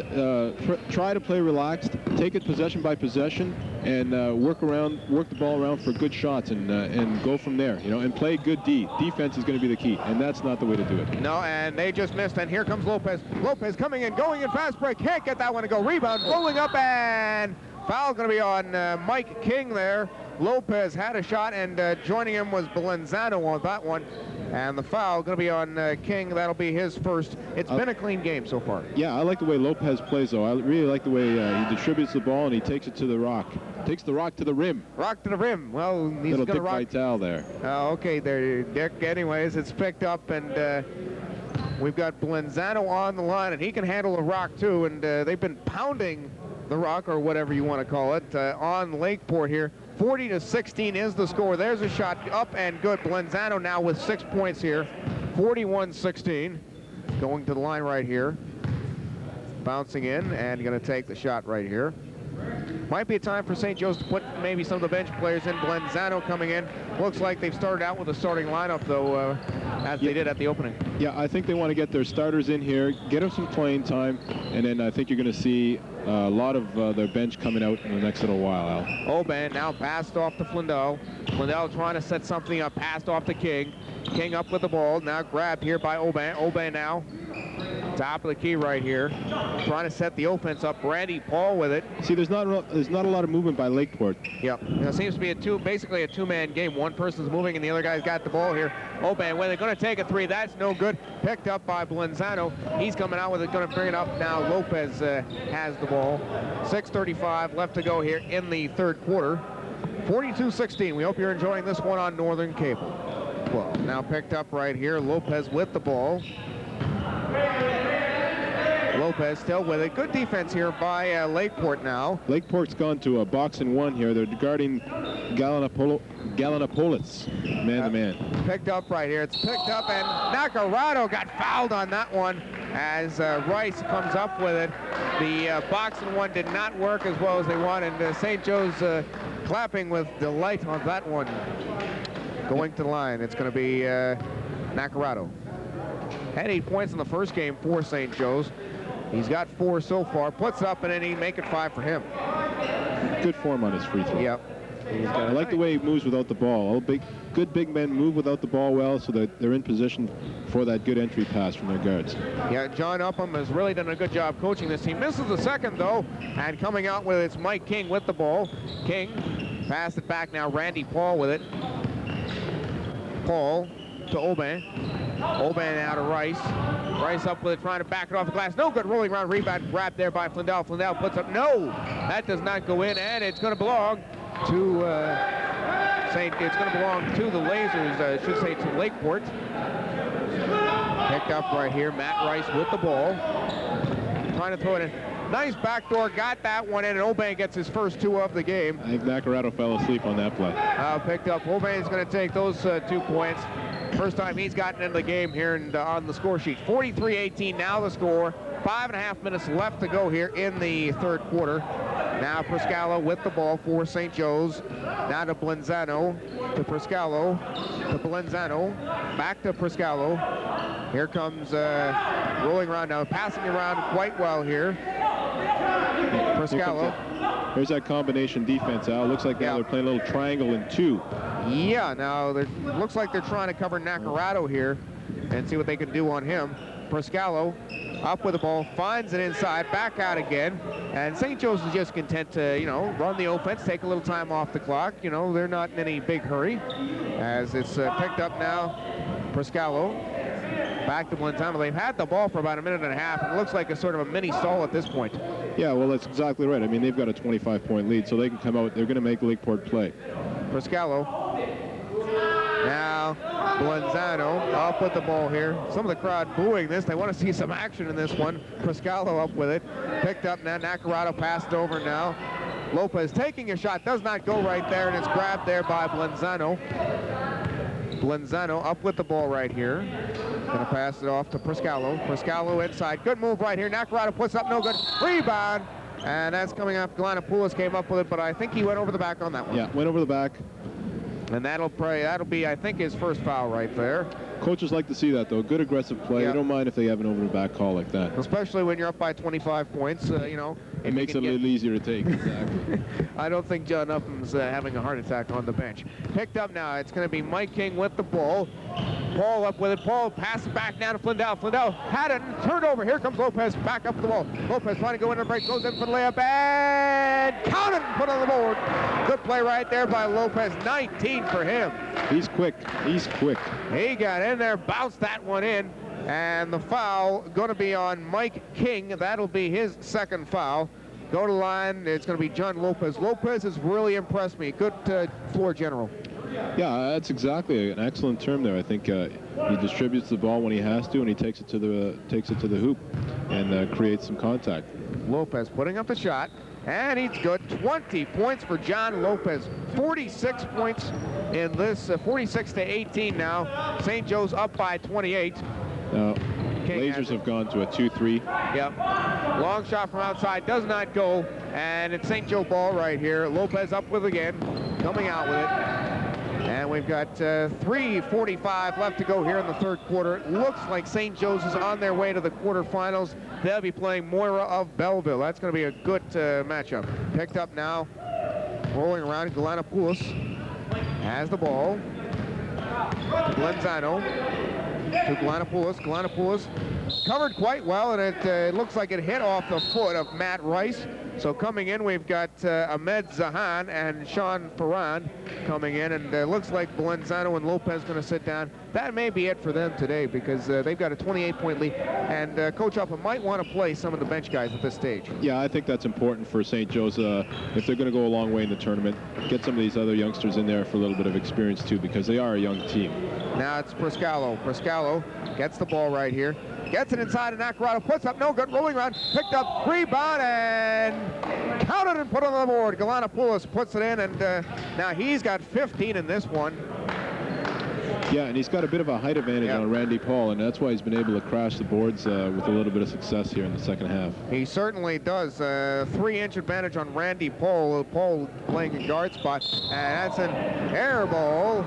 try to play relaxed, take it possession by possession, and work the ball around for good shots, and go from there. And play good D. Defense is going to be the key, and that's not the way to do it. No, and they just missed. And here comes Lopez. Lopez coming in, going in fast break. Can't get that one to go. Rebound, rolling up, and foul going to be on Mike King there. Lopez had a shot, and joining him was Belenzano on that one. And the foul going to be on King. That'll be his first. It's been a clean game so far. Yeah, I like the way Lopez plays, though. I really like the way he distributes the ball and he takes it to the rock. Takes the rock to the rim. Rock to the rim. Well, he's going to rock. Little Dick Vitale there. Okay there, Dick. Anyways, it's picked up, and We've got Blenzano on the line, and he can handle the rock too, and they've been pounding the rock, or whatever you want to call it, on Lakeport here. 40-16 is the score. There's a shot up and good. Blenzano now with 6 points here. 41-16. Going to the line right here. Bouncing in and going to take the shot right here. Might be a time for St. Joe's to put maybe some of the bench players in. Blenzano coming in. Looks like they've started out with a starting lineup, though, as they did at the opening. Yeah, I think they want to get their starters in here, get them some playing time, and then I think you're going to see a lot of their bench coming out in the next little while, Al. Oban now passed off to Flindell. Flindell trying to set something up, passed off to King. King up with the ball, now grabbed here by Oban. Oban now, top of the key right here, trying to set the offense up. Randy Paul with it. See, there's not a lot of movement by Lakeport. Yep, it seems to be basically a two-man game. One person's moving and the other guy's got the ball here. Oban, when they're going to take a three, that's no good. Picked up by Blenzano. He's coming out with it, going to bring it up now. Lopez has the ball. 6:35 left to go here in the third quarter. 42-16. We hope you're enjoying this one on Northern Cable. Well, now picked up right here. Lopez with the ball. Lopez still with it. Good defense here by Lakeport now. Lakeport's gone to a box and one here. They're guarding Galanopolis, man-to-man. Picked up right here. It's picked up, and Nacarado got fouled on that one as Rice comes up with it. The box and one did not work as well as they wanted. St. Joe's clapping with delight on that one. Going to the line, it's going to be Nacarado. Had 8 points in the first game for St. Joe's. He's got 4 so far. Puts up, and then he make it 5 for him. Good form on his free throw. Yep. I like the way he moves without the ball. Good big men move without the ball well, so that they're in position for that good entry pass from their guards. Yeah, John Upham has really done a good job coaching this team. Misses the second, though, and coming out with it's Mike King with the ball. King passed it back now. Randy Paul with it. Paul to Oban. Oban out to Rice. Rice up with it, trying to back it off the glass. No good, rolling around rebound, grabbed there by Flindell. Flindell puts up, no! That does not go in, and it's going to belong to it's going to belong to the Lasers, I should say to Lakeport. Picked up right here, Matt Rice with the ball. Trying to throw it in. Nice backdoor, got that one in, and Oban gets his first 2 of the game. I think Nacarado fell asleep on that play. Picked up. Oban's going to take those 2 points. First time he's gotten into the game here and on the score sheet. 43-18 now the score. 5.5 minutes left to go here in the third quarter. Now Priscalo with the ball for St. Joe's. Now to Blenzano, to Priscalo, to Blenzano, back to Priscalo. Here comes rolling around now, passing around quite well here. Priscalo. There's that combination defense, Al. Looks like now they're playing a little triangle in 2. Yeah, now looks like they're trying to cover Nacarado here and see what they can do on him. Priscalo up with the ball, finds it inside, back out again, and St. Joe's is just content to, run the offense, take a little time off the clock. They're not in any big hurry as it's picked up now. Priscalo back to Blenzano. They've had the ball for about 1.5 minutes, and it looks like a sort of a mini stall at this point. Yeah, well, that's exactly right. I mean, they've got a 25-point lead, so they can come out. They're going to make Lakeport play. Priscalo. Now Blenzano up with the ball here. Some of the crowd booing this. They want to see some action in this one. Priscalo up with it. Picked up now. Nacarado passed over now. Lopez taking a shot. Does not go right there, and it's grabbed there by Blenzano. Blenzano up with the ball right here. Going to pass it off to Priscalo. Priscalo inside. Good move right here. Nacarado puts up, no good. Rebound. And that's coming off. Galanopolis came up with it, but I think he went over the back on that one. Yeah, went over the back. And that'll be, I think, his first foul right there. Coaches like to see that, though. Good aggressive play. Yeah. They don't mind if they have an over-the-back call like that. Especially when you're up by 25 points, It makes it a little easier to take, exactly. I don't think John Upham's having a heart attack on the bench. Picked up now. It's going to be Mike King with the ball. Paul up with it. Paul passes back down to Flindell. Flindell had it and turned over. Here comes Lopez back up the ball. Lopez trying to go into the break. Goes in for the layup and counted and put on the board. Good play right there by Lopez. 19 for him. He's quick. He's quick. He got in there, bounced that one in. And the foul going to be on Mike King. That'll be his second foul. Go to the line. It's going to be John Lopez. Lopez has really impressed me. Good floor general. Yeah, that's exactly an excellent term there. I think he distributes the ball when he has to, and he takes it to the hoop and creates some contact. Lopez putting up the shot, and he's good. 20 points for John Lopez. 46 points in this, 46 to 18 now. St. Joe's up by 28. Blazers have gone to a 2-3. Yep. Long shot from outside does not go, and it's St. Joe ball right here. Lopez up with it again, coming out with it. And we've got 3:45 left to go here in the third quarter. It looks like St. Joe's is on their way to the quarterfinals. They'll be playing Moira of Belleville. That's going to be a good matchup. Picked up now, rolling around. Galanopoulos has the ball. Glenzano to Galanopoulos. Galanopoulos covered quite well, and it looks like it hit off the foot of Matt Rice. So coming in, we've got Ahmed Zahan and Sean Ferrand coming in, and it looks like Glenzano and Lopez going to sit down. That may be it for them today, because they've got a 28-point lead, and Coach Upham might want to play some of the bench guys at this stage. Yeah, I think that's important for St. Joe's if they're going to go a long way in the tournament. Get some of these other youngsters in there for a little bit of experience too, because they are a young team. Now it's Prescalo. Prescalo gets the ball right here. Gets it inside, and Nacarado puts up, no good, rolling around, picked up, rebound, and counted and put on the board. Galanopoulos puts it in, and now he's got 15 in this one. Yeah, and he's got a bit of a height advantage on Randy Paul, and that's why he's been able to crash the boards with a little bit of success here in the second half. He certainly does. 3-inch advantage on Randy Paul. Paul playing a guard spot, and that's an air ball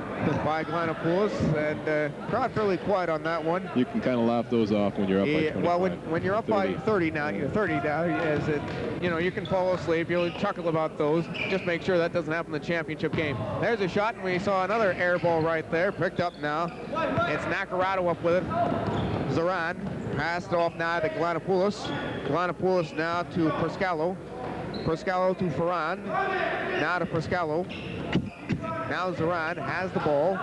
by Galanopoulos, and crowd fairly quiet on that one. You can kind of laugh those off when you're up by 25. Well, when you're up 30. By 30 now, you're 30 now, as it, you can fall asleep. You'll chuckle about those. Just make sure that doesn't happen in the championship game. There's a shot, and we saw another air ball right there, picked up now. It's Nacarado up with it. Zaran passed it off now to Galanopoulos. Galanopoulos now to Prescalo. Prescalo to Ferrand. Now to Prescalo. Now Zaran has the ball.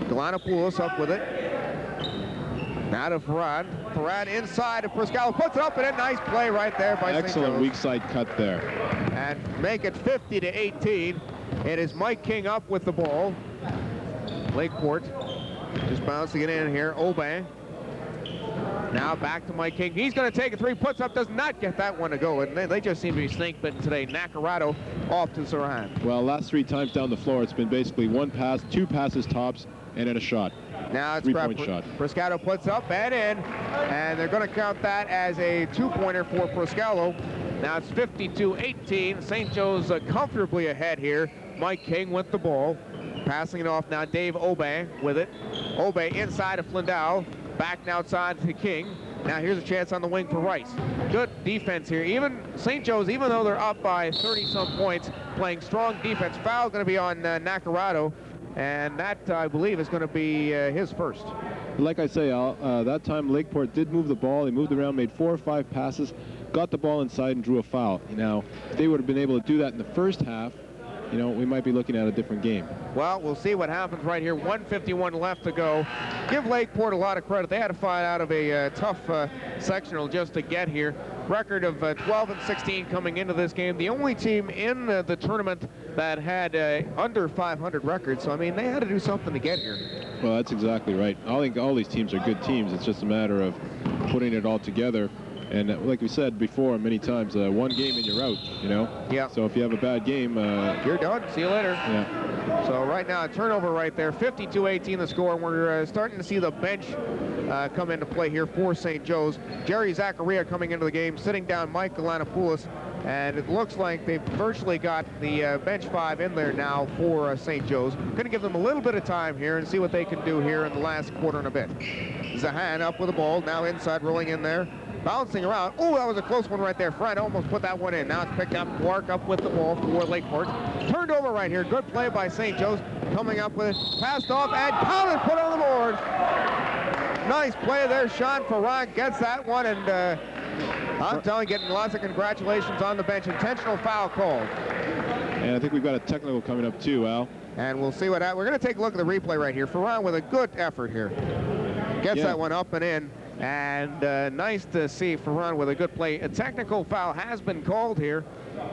Galanopoulos up with it. Now to Ferrand. Ferrand inside to Prescalo. Puts it up, and a nice play right there by St. Joe's. Excellent weak side cut there. And make it 50 to 18. It is Mike King up with the ball. Lakeport just bouncing it in here. Aubin. Now back to Mike King. He's going to take a three. Puts up. Does not get that one to go. And they just seem to be snake bitten today. Nacarado off to Zaran. Well, last 3 times down the floor, it's been basically 1 pass, 2 passes tops, and then a shot. Now it's 3-point shot. Prescalo puts up and in. And they're going to count that as a 2-pointer for Prescalo. Now it's 52-18. St. Joe's comfortably ahead here. Mike King with the ball. Passing it off now, Dave Obey with it. Obey inside of Flindau. Back outside to King. Now here's a chance on the wing for Rice. Good defense here. Even St. Joe's, even though they're up by 30-some points, playing strong defense. Foul going to be on Nacarado, and that, I believe, is going to be his first. Like I say, Al, that time Lakeport did move the ball. He moved around, made 4 or 5 passes, got the ball inside, and drew a foul. Now, if they would have been able to do that in the first half, we might be looking at a different game. Well, we'll see what happens right here. 1:51 left to go. Give Lakeport a lot of credit. They had to fight out of a tough sectional just to get here. Record of 12-16 coming into this game. The only team in the tournament that had under 500 records. So, I mean, they had to do something to get here. Well, that's exactly right. I think all these teams are good teams. It's just a matter of putting it all together. And like we said before many times, 1 game and you're out, Yeah. So if you have a bad game, you're done. See you later. Yeah. So right now, a turnover right there, 52-18 the score. And we're starting to see the bench come into play here for St. Joe's. Jerry Zachariah coming into the game, sitting down Mike Galanopoulos. And it looks like they've virtually got the bench 5 in there now for St. Joe's. Going to give them a little bit of time here and see what they can do here in the last quarter and a bit. Zahan up with the ball, now inside, rolling in there. Bouncing around. Oh, that was a close one right there. Fred almost put that one in. Now it's picked up. Clark up with the ball for Lakeport. Turned over right here. Good play by St. Joe's. Coming up with it. Passed off and counted. Put on the board. Nice play there. Sean Ferrand gets that one. And I'm telling you, getting lots of congratulations on the bench. Intentional foul called. And I think we've got a technical coming up too, Al. And we'll see what happens. We're going to take a look at the replay right here. Ferrand with a good effort here. Gets that one up and in. And nice to see Ferrand with a good play. A technical foul has been called here.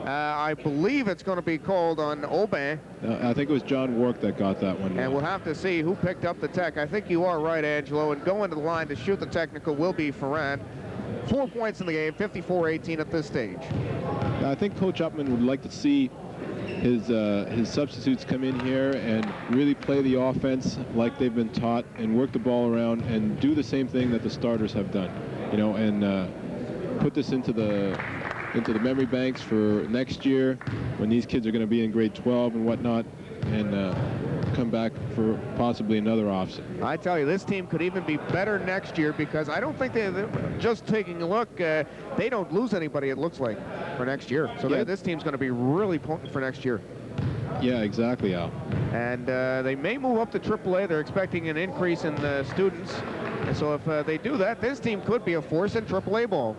I believe it's going to be called on Aubin. I think it was John Wark that got that one. And we'll have to see who picked up the tech. I think you are right, Angelo. And going to the line to shoot the technical will be Ferrand. 4 points in the game, 54-18 at this stage. I think Coach Upman would like to see his substitutes come in here and really play the offense like they've been taught and work the ball around and do the same thing that the starters have done, you know, and put this into the memory banks for next year when these kids are going to be in grade 12 and whatnot, and come back for possibly another offset. I tell you, this team could even be better next year because I don't think they're just taking a look. They don't lose anybody, it looks like, for next year. So yeah. This team's going to be really potent for next year. Yeah, exactly, Al. And they may move up to AAA. They're expecting an increase in students. And so if they do that, this team could be a force in AAA ball.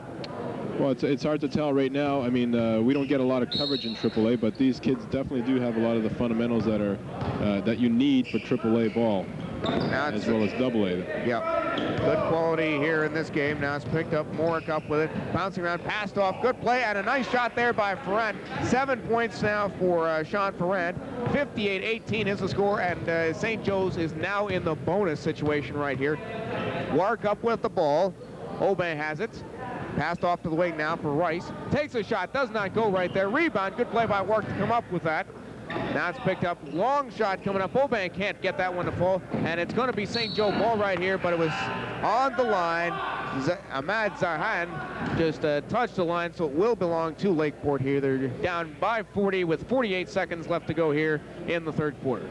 Well, it's hard to tell right now. I mean, we don't get a lot of coverage in AAA, but these kids definitely do have a lot of the fundamentals that are that you need for AAA ball, as well as AA. Yeah, good quality here in this game. Now it's picked up. Morick up with it, bouncing around, passed off. Good play and a nice shot there by Ferrand. 7 points now for Sean Ferrand. 58-18 is the score, and St. Joe's is now in the bonus situation right here. Wark up with the ball. Aubin has it. Passed off to the wing now for Rice. Takes a shot, does not go right there. Rebound, good play by Wark to come up with that. Now it's picked up. Long shot coming up. Aubin can't get that one to fall. And it's going to be St. Joe ball right here, but it was on the line. Ahmad Zarhan just touched the line, so it will belong to Lakeport here. They're down by 40 with 48 seconds left to go here in the third quarter.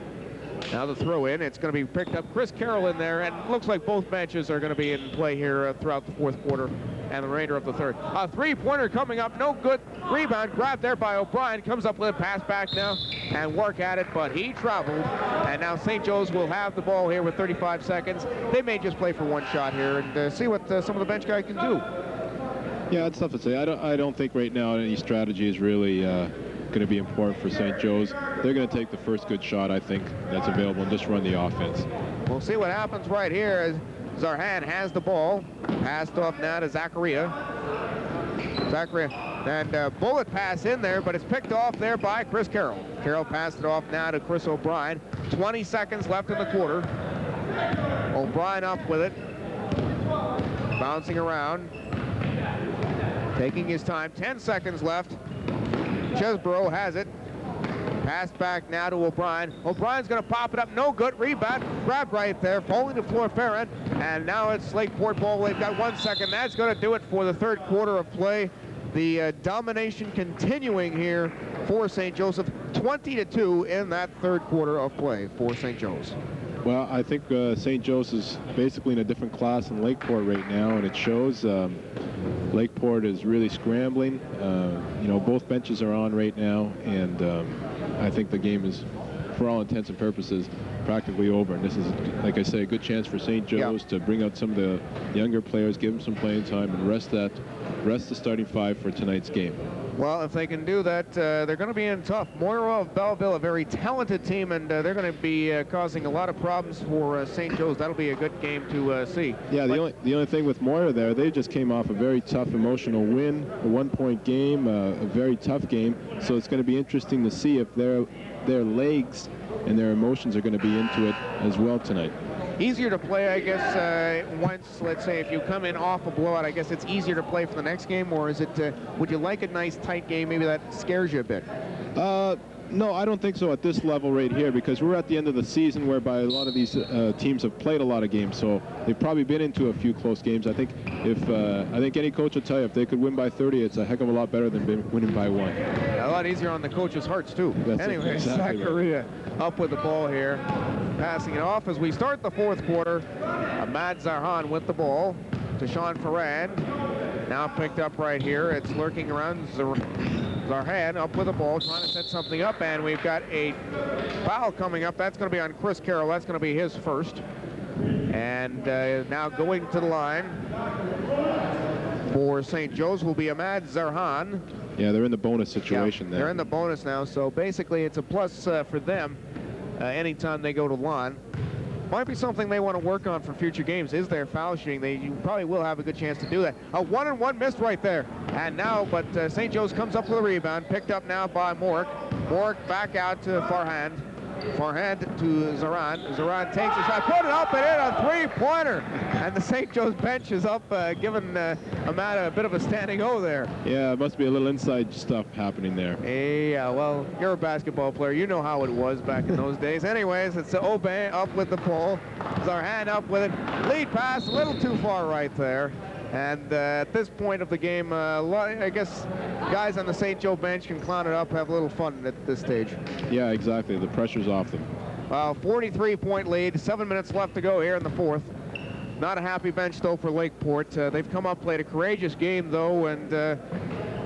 Now the throw in, it's going to be picked up. Chris Carroll in there, and it looks like both benches are going to be in play here throughout the fourth quarter and the remainder of the third. A three-pointer coming up, no good. Rebound grabbed there by O'Brien, comes up with a pass back now and work at it, but he traveled. And now St. Joe's will have the ball here with 35 seconds. They may just play for one shot here and see what some of the bench guys can do. Yeah, it's tough to say. I don't think right now any strategy is really going to be important for St. Joe's. They're going to take the first good shot, I think, that's available and just run the offense. We'll see what happens right here as Zarhan has the ball. Passed off now to Zachariah. And bullet pass in there, but it's picked off there by Chris Carroll. Carroll passed it off now to Chris O'Brien. 20 seconds left in the quarter. O'Brien up with it. Bouncing around. Taking his time. 10 seconds left. Chesborough has it. Pass back now to O'Brien. O'Brien's going to pop it up. No good. Rebound. Grab right there. Falling to floor Ferrand. And now it's Lakeport ball. They've got 1 second. That's going to do it for the third quarter of play. The domination continuing here for St. Joseph. 20-2 in that third quarter of play for St. Joe's. Well, I think St. Joe's is basically in a different class than Lakeport right now, and it shows. Lakeport is really scrambling. You know, both benches are on right now, and I think the game is, for all intents and purposes, practically over. And this is, like I say, a good chance for St. Joe's to bring out some of the younger players, give them some playing time, and rest the starting five for tonight's game. Well, if they can do that, they're going to be in tough. Moira of Belleville, a very talented team, and they're going to be causing a lot of problems for St. Joe's. That'll be a good game to see. Yeah, the only thing with Moira there, they just came off a very tough emotional win, a one-point game, a very tough game. So it's going to be interesting to see if their legs and their emotions are going to be into it as well tonight. Easier to play, I guess, once, let's say, if you come in off a blowout, I guess it's easier to play for the next game, or is it, would you like a nice tight game, maybe that scares you a bit? No, I don't think so at this level right here, because we're at the end of the season whereby a lot of these teams have played a lot of games, so they've probably been into a few close games. I think any coach will tell you if they could win by 30, it's a heck of a lot better than winning by 1. A lot easier on the coaches' hearts, too. Anyway, exactly Zachariah up with the ball here, passing it off as we start the fourth quarter. Ahmad Zarhan with the ball to Sean Ferrand. Now picked up right here. It's lurking around. Zarhan up with the ball, trying to set something up, and we've got a foul coming up. That's going to be on Chris Carroll. That's going to be his first. And now going to the line for St. Joe's will be Ahmad Zarhan. Yeah, they're in the bonus situation there. They're in the bonus now, so basically it's a plus for them anytime they go to line. Might be something they want to work on for future games, is their foul shooting. You probably will have a good chance to do that. A 1-and-1 missed right there. And now, but St. Joe's comes up with a rebound, picked up now by Mork. Mork back out to Farhand. Farhand to Zoran. Zoran takes a shot, put it up and in, a three-pointer. And the St. Joe's bench is up, giving Amata a bit of a standing O there. Yeah, it must be a little inside stuff happening there. Yeah, well, you're a basketball player. You know how it was back in those days. Anyways, it's Aubin up with the pull. Zarhan up with it. Lead pass, a little too far right there. And at this point of the game, I guess guys on the St. Joe bench can clown it up, have a little fun at this stage. Yeah, exactly. The pressure's off them. 43-point lead, 7 minutes left to go here in the fourth. Not a happy bench, though, for Lakeport. They've come up, played a courageous game, though, and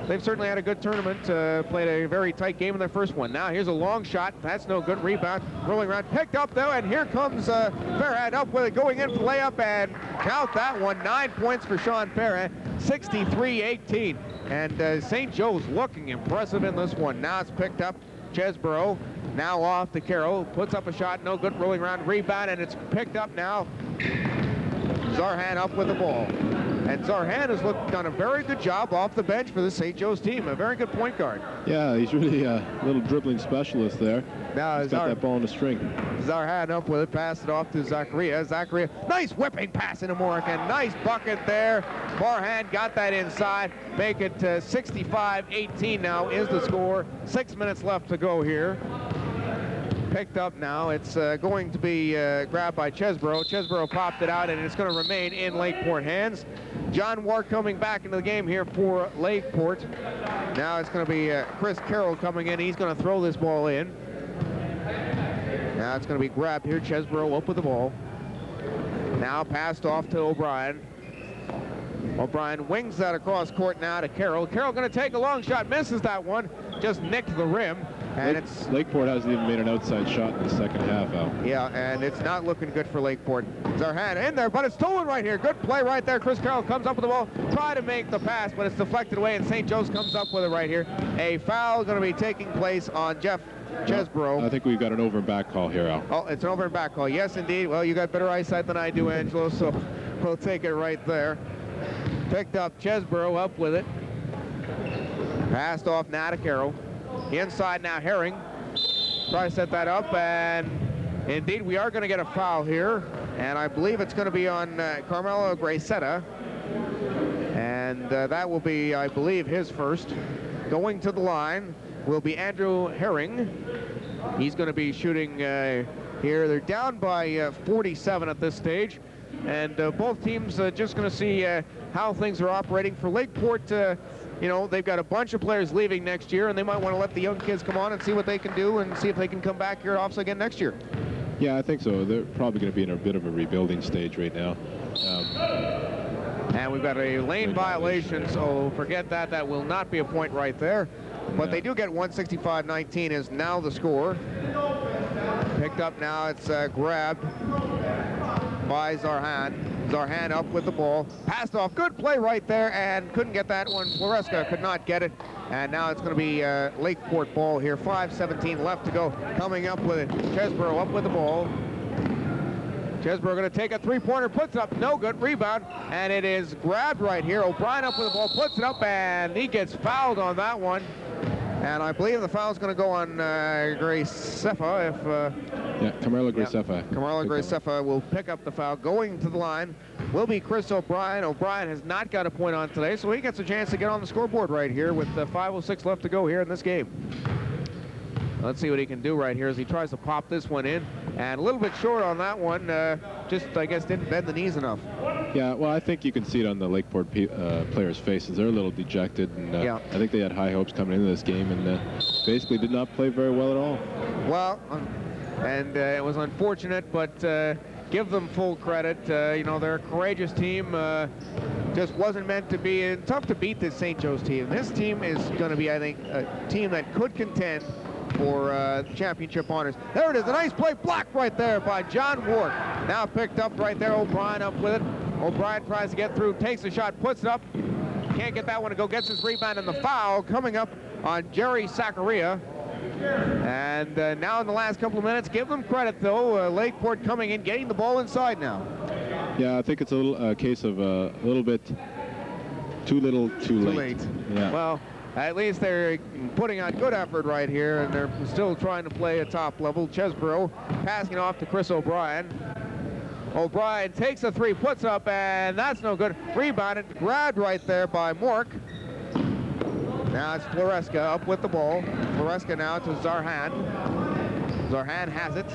they've certainly had a good tournament. Played a very tight game in their first one. Now here's a long shot. That's no good. Rebound. Rolling around. Picked up, though, and here comes Farhad up with it, going in for the layup, and count that one. 9 points for Sean Farhad. 63-18. And St. Joe's looking impressive in this one. Now it's picked up. Chesborough now off to Carroll. Puts up a shot. No good. Rolling around. Rebound, and it's picked up now. Zarhan up with the ball. And Zarhan has done a very good job off the bench for the St. Joe's team. A very good point guard. Yeah, he's really a little dribbling specialist there. Now he's got that ball in the string. Zarhan up with it, passed it off to Zachariah. Zachariah, nice whipping pass into Mork, and nice bucket there. Farhand got that inside. Make it 65-18 now is the score. 6 minutes left to go here. Picked up now. It's going to be grabbed by Chesborough. Chesborough popped it out, and it's going to remain in Lakeport hands. John Ward coming back into the game here for Lakeport. Now it's going to be Chris Carroll coming in. He's going to throw this ball in. Now it's going to be grabbed here. Chesborough up with the ball. Now passed off to O'Brien. O'Brien wings that across court now to Carroll. Carroll going to take a long shot. Misses that one. Just nicked the rim. And Lakeport hasn't even made an outside shot in the second half, Al. Yeah, and it's not looking good for Lakeport. Zarhan in there, but it's stolen right here. Good play right there. Chris Carroll comes up with the ball, try to make the pass, but it's deflected away, and St. Joe's comes up with it right here. A foul going to be taking place on Jeff Chesborough. I think we've got an over and back call here, Al. Oh, it's an over and back call. Yes, indeed. Well, you got better eyesight than I do, Angelo, so we'll take it right there. Picked up Chesborough up with it. Passed off now to Carroll. Inside now, Herring. Try to set that up, and indeed we are going to get a foul here, and I believe it's going to be on Carmelo Gracetta, and that will be, I believe, his first. Going to the line will be Andrew Herring. He's going to be shooting here. They're down by 47 at this stage, and both teams just going to see how things are operating. For Lakeport, you know, they've got a bunch of players leaving next year, and they might want to let the young kids come on and see what they can do and see if they can come back here at Ofsaa again next year. Yeah, I think so. They're probably going to be in a bit of a rebuilding stage right now. And we've got a lane violation, so forget that. That will not be a point right there. But they do get 165-19 is now the score. Picked up now. It's grabbed by Zarhan. Zarhan up with the ball. Passed off. Good play right there, and couldn't get that one. Floresca could not get it. And now it's going to be Lakeport ball here. 5:17 left to go. Coming up with it. Chesborough up with the ball. Chesborough going to take a three-pointer. Puts it up. No good. Rebound. And it is grabbed right here. O'Brien up with the ball. Puts it up, and he gets fouled on that one. And I believe the foul is going to go on Graceffa. Yeah, Carmelo Graceffa. Carmelo Graceffa will pick up the foul. Going to the line will be Chris O'Brien. O'Brien has not got a point on today, so he gets a chance to get on the scoreboard right here with 5:06 left to go here in this game. Let's see what he can do right here as he tries to pop this one in. And a little bit short on that one. Just, I guess, didn't bend the knees enough. Yeah, well, I think you can see it on the Lakeport players' faces. They're a little dejected, and I think they had high hopes coming into this game, and basically did not play very well at all. Well, and it was unfortunate, but give them full credit. You know, they're a courageous team. Just wasn't meant to be. And tough to beat this St. Joe's team. This team is going to be, I think, a team that could contend for championship honors. There it is, a nice play blocked right there by John Ward. Now picked up right there, O'Brien up with it. O'Brien tries to get through, takes a shot, puts it up. Can't get that one to go, gets his rebound, and the foul coming up on Jerry Zachariah. And now in the last couple of minutes, give them credit, though. Lakeport coming in, getting the ball inside now. Yeah, I think it's a little case of a little bit too little, too late. Yeah. Well, at least they're putting on good effort right here, and they're still trying to play at top level. Chesbrough passing off to Chris O'Brien. O'Brien takes a three, puts up, and that's no good. Rebounded, grabbed right there by Mork. Now it's Floresca up with the ball. Floresca now to Zarhan. Zarhan has it.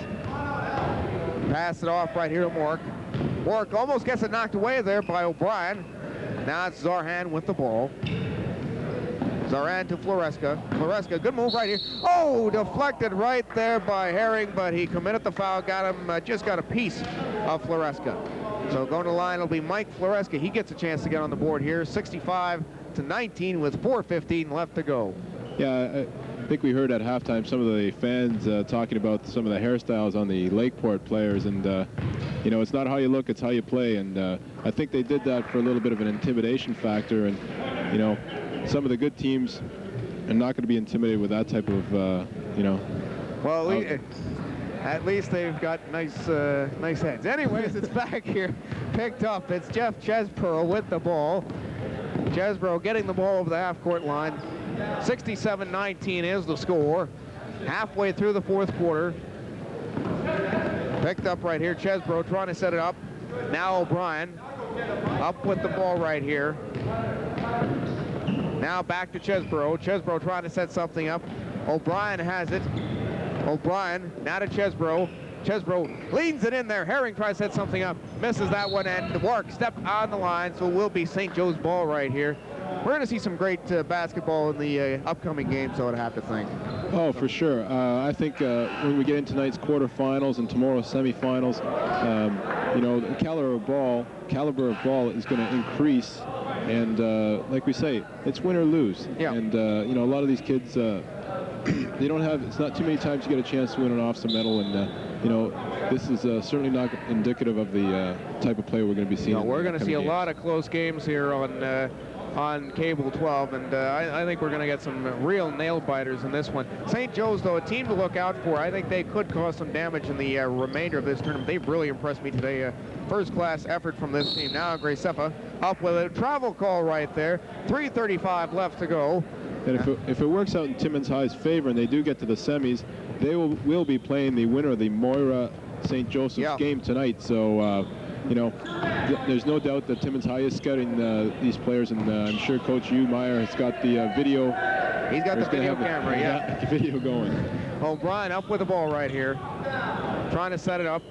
Pass it off right here to Mork. Mork almost gets it knocked away there by O'Brien. Now it's Zarhan with the ball. Zarhan to Floresca. Floresca, good move right here. Oh, deflected right there by Herring, but he committed the foul. Got him, just got a piece of Floresca. So going to the line will be Mike Floresca. He gets a chance to get on the board here. 65-19 with 4:15 left to go. Yeah, I think we heard at halftime some of the fans talking about some of the hairstyles on the Lakeport players, and you know, it's not how you look, it's how you play, and I think they did that for a little bit of an intimidation factor, and you know, some of the good teams are not going to be intimidated with that type of, you know. Well, at least they've got nice heads. Anyways, it's back here, picked up. It's Jeff Chesbrough with the ball. Chesbrough getting the ball over the half-court line. 67-19 is the score. Halfway through the fourth quarter. Picked up right here. Chesbrough trying to set it up. Now O'Brien up with the ball right here. Now back to Chesbrough. Chesbrough trying to set something up. O'Brien has it. O'Brien now to Chesbrough. Chesbrough leans it in there. Herring tries to set something up. Misses that one, and DeWark stepped on the line, so it will be St. Joe's ball right here. We're going to see some great basketball in the upcoming games, so I'd have to think. Oh, for sure. I think when we get into tonight's quarterfinals and tomorrow's semifinals, you know, the caliber of ball is going to increase. And like we say, it's win or lose. Yeah. And you know, a lot of these kids, they don't have. It's not too many times you get a chance to win an Ofsaa medal, and you know, this is certainly not indicative of the type of play we're going to be seeing. No, we're going to see a games. lot of close games here on Cable 12, and I think we're going to get some real nail-biters in this one. St. Joe's, though, a team to look out for. I think they could cause some damage in the remainder of this tournament. They've really impressed me today. First-class effort from this team. Now Graceffa up with a travel call right there. 3:35 left to go. And if it works out in Timmins High's favor and they do get to the semis, they will be playing the winner of the Moira St. Joseph's game tonight. So, you know, there's no doubt that Timmins High is scouting these players, and I'm sure Coach Hugh Meyer has got the video. He's got the video camera, yeah. The video going. O'Brien up with the ball right here. Trying to set it up.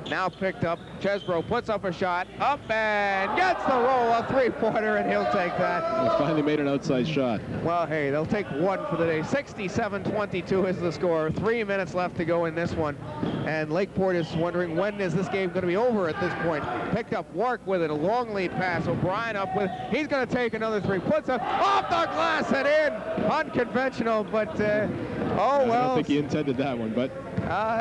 Now picked up. Chesbrough puts up a shot. Up and gets the roll, a three-pointer, and he'll take that. He finally made an outside shot. Well, hey, they'll take one for the day. 67-22 is the score. 3 minutes left to go in this one. And Lakeport is wondering, when is this game going to be over at this point? Picked up Wark with it, a long lead pass. O'Brien up with it. He's going to take another three. Puts up off the glass and in. Unconventional, but oh well. I don't think he intended that one, but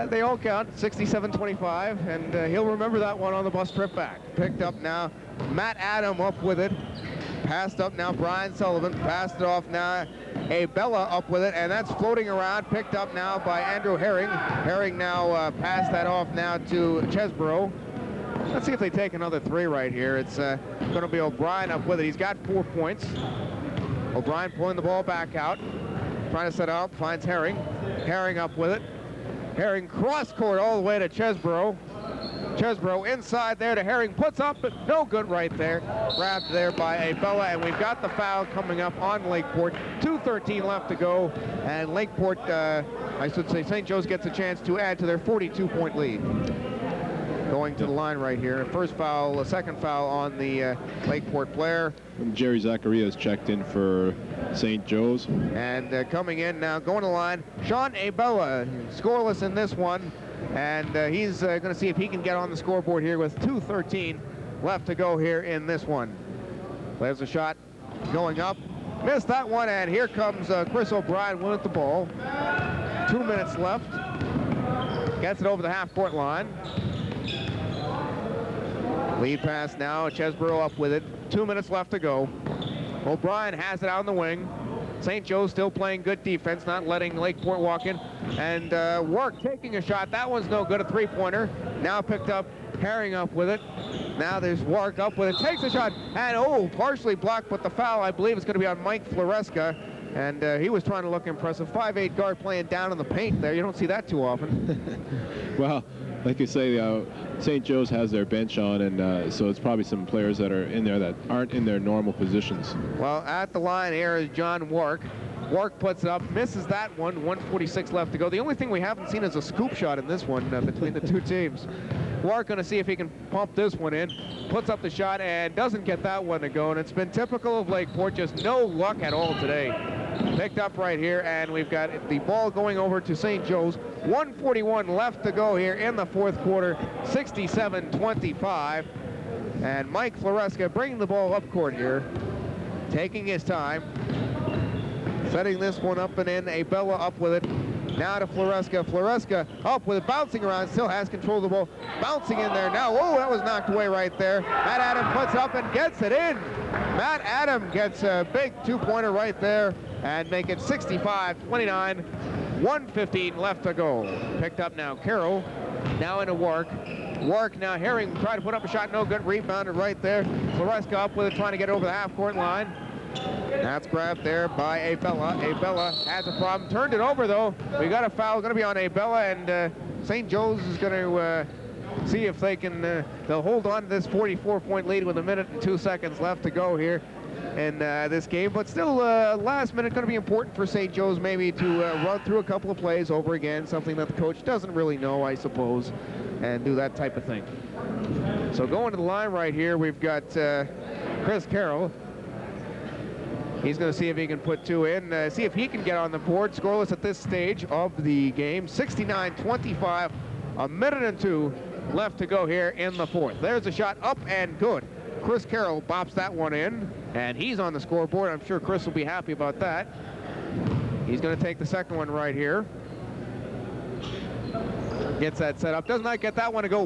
they all count. 67-25, and he'll remember that one on the bus trip back. Picked up now, Matt Adam up with it. Passed up now, Brian Sullivan. Passed it off now, Abella up with it, and that's floating around. Picked up now by Andrew Herring. Herring now passed that off now to Chesbrough. Let's see if they take another three right here. It's going to be O'Brien up with it. He's got 4 points. O'Brien pulling the ball back out. Trying to set up, finds Herring. Herring up with it. Herring cross court all the way to Chesbrough. Chesbrough inside there to Herring, puts up, but no good right there. Grabbed there by Abella, and we've got the foul coming up on Lakeport. 2:13 left to go, and Lakeport, I should say St. Joe's gets a chance to add to their 42-point lead. Going to the line right here. First foul, a second foul on the Lakeport player. And Jerry Zacharias checked in for St. Joe's. And coming in now, going to the line, Sean Abella, scoreless in this one. And he's going to see if he can get on the scoreboard here with 2:13 left to go here in this one. There's a shot going up. Missed that one, and here comes Chris O'Brien with the ball. 2 minutes left. Gets it over the half-court line. Lead pass now, Chesbrough up with it. 2 minutes left to go. O'Brien has it out in the wing. St. Joe's still playing good defense, not letting Lakeport walk in. And Work taking a shot. That one's no good, a three-pointer. Now picked up, pairing up with it. Now there's Work up with it, takes a shot, and partially blocked, but the foul, I believe, is going to be on Mike Floresca. And he was trying to look impressive. 5'8" guard playing down in the paint there. You don't see that too often. Well, like you say, St. Joe's has their bench on, and so it's probably some players that are in there that aren't in their normal positions. Well, at the line here is John Work. Work puts it up, misses that one, 1:46 left to go. The only thing we haven't seen is a scoop shot in this one between the two teams. Work going to see if he can pump this one in, puts up the shot, and doesn't get that one to go. And it's been typical of Lakeport, just no luck at all today. Picked up right here, and we've got the ball going over to St. Joe's. 1:41 left to go here in the fourth quarter, 67-25. And Mike Floresca bringing the ball up court here, taking his time, setting this one up and in. Abella up with it. Now to Floresca. Floresca up with it, bouncing around, still has control of the ball. Bouncing in there now. Oh, that was knocked away right there. Matt Adam puts up and gets it in. Matt Adam gets a big two-pointer right there and make it 65-29. 1:15 left to go. Picked up now Carroll. Now into Work. Work now. Herring tried to put up a shot. No good. Rebounded right there. Floresca up with it, trying to get over the half-court line. That's grabbed there by Abella. Abella has a problem. Turned it over, though. We got a foul. Going to be on Abella, and St. Joe's is going to see if they can, they'll hold on to this 44-point lead with 1 minute and 2 seconds left to go here in this game. But still, last minute going to be important for St. Joe's maybe to run through a couple of plays over again, something that the coach doesn't really know, I suppose, and do that type of thing. So going to the line right here, we've got Chris Carroll. He's going to see if he can put two in, see if he can get on the board. Scoreless at this stage of the game. 69-25, 1 minute and 2 left to go here in the fourth. There's a shot up and good. Chris Carroll bops that one in, and he's on the scoreboard. I'm sure Chris will be happy about that. He's going to take the second one right here. Gets that set up. Does not get that one to go.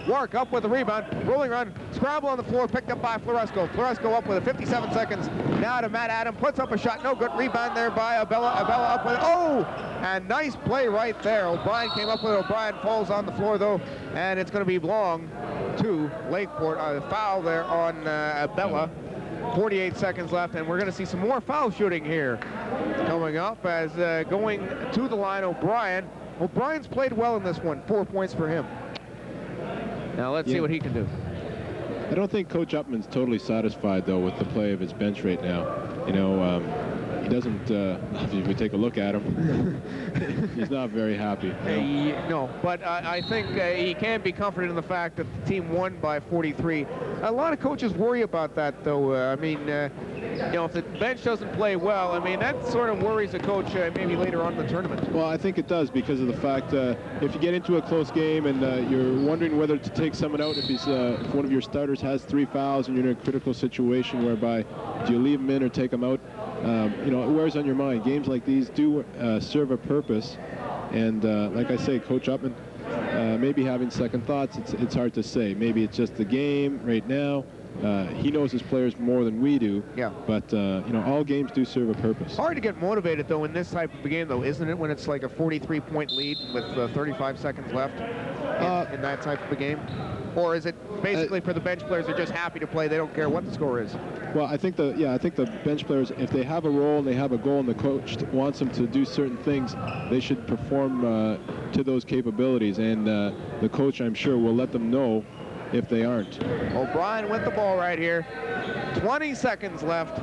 Work up with the rebound. Rolling run. Scrabble on the floor. Picked up by Floresco. Floresco up with it. 57 seconds. Now to Matt Adam. Puts up a shot. No good. Rebound there by Abella. Abella up with it. Oh! And nice play right there. O'Brien came up with it. O'Brien falls on the floor, though. And it's going to be long to Lakeport. A foul there on Abella. 48 seconds left. And we're going to see some more foul shooting here coming up as going to the line, O'Brien. O'Brien's played well in this one. 4 points for him. Now let's see what he can do. I don't think Coach Upman's totally satisfied, though, with the play of his bench right now. You know, he doesn't, if we take a look at him, he's not very happy. No, but I think he can be comforted in the fact that the team won by 43. A lot of coaches worry about that, though. I mean, you know, if the bench doesn't play well, I mean, that sort of worries a coach maybe later on in the tournament. Well, I think it does because of the fact if you get into a close game and you're wondering whether to take someone out, if one of your starters has 3 fouls and you're in a critical situation whereby do you leave him in or take him out, you know, it wears on your mind. Games like these do serve a purpose, and like I say, Coach Upman maybe having second thoughts. It's hard to say. Maybe it's just the game right now. He knows his players more than we do. Yeah. But you know, all games do serve a purpose. Hard to get motivated though in this type of a game, though, isn't it? When it's like a 43-point lead with 35 seconds left in that type of a game, or is it basically for the bench players? They're just happy to play. They don't care what the score is. Well, I think the bench players, if they have a role and they have a goal, and the coach wants them to do certain things, they should perform to those capabilities. And the coach, I'm sure, will let them know if they aren't. O'Brien with the ball right here. 20 seconds left.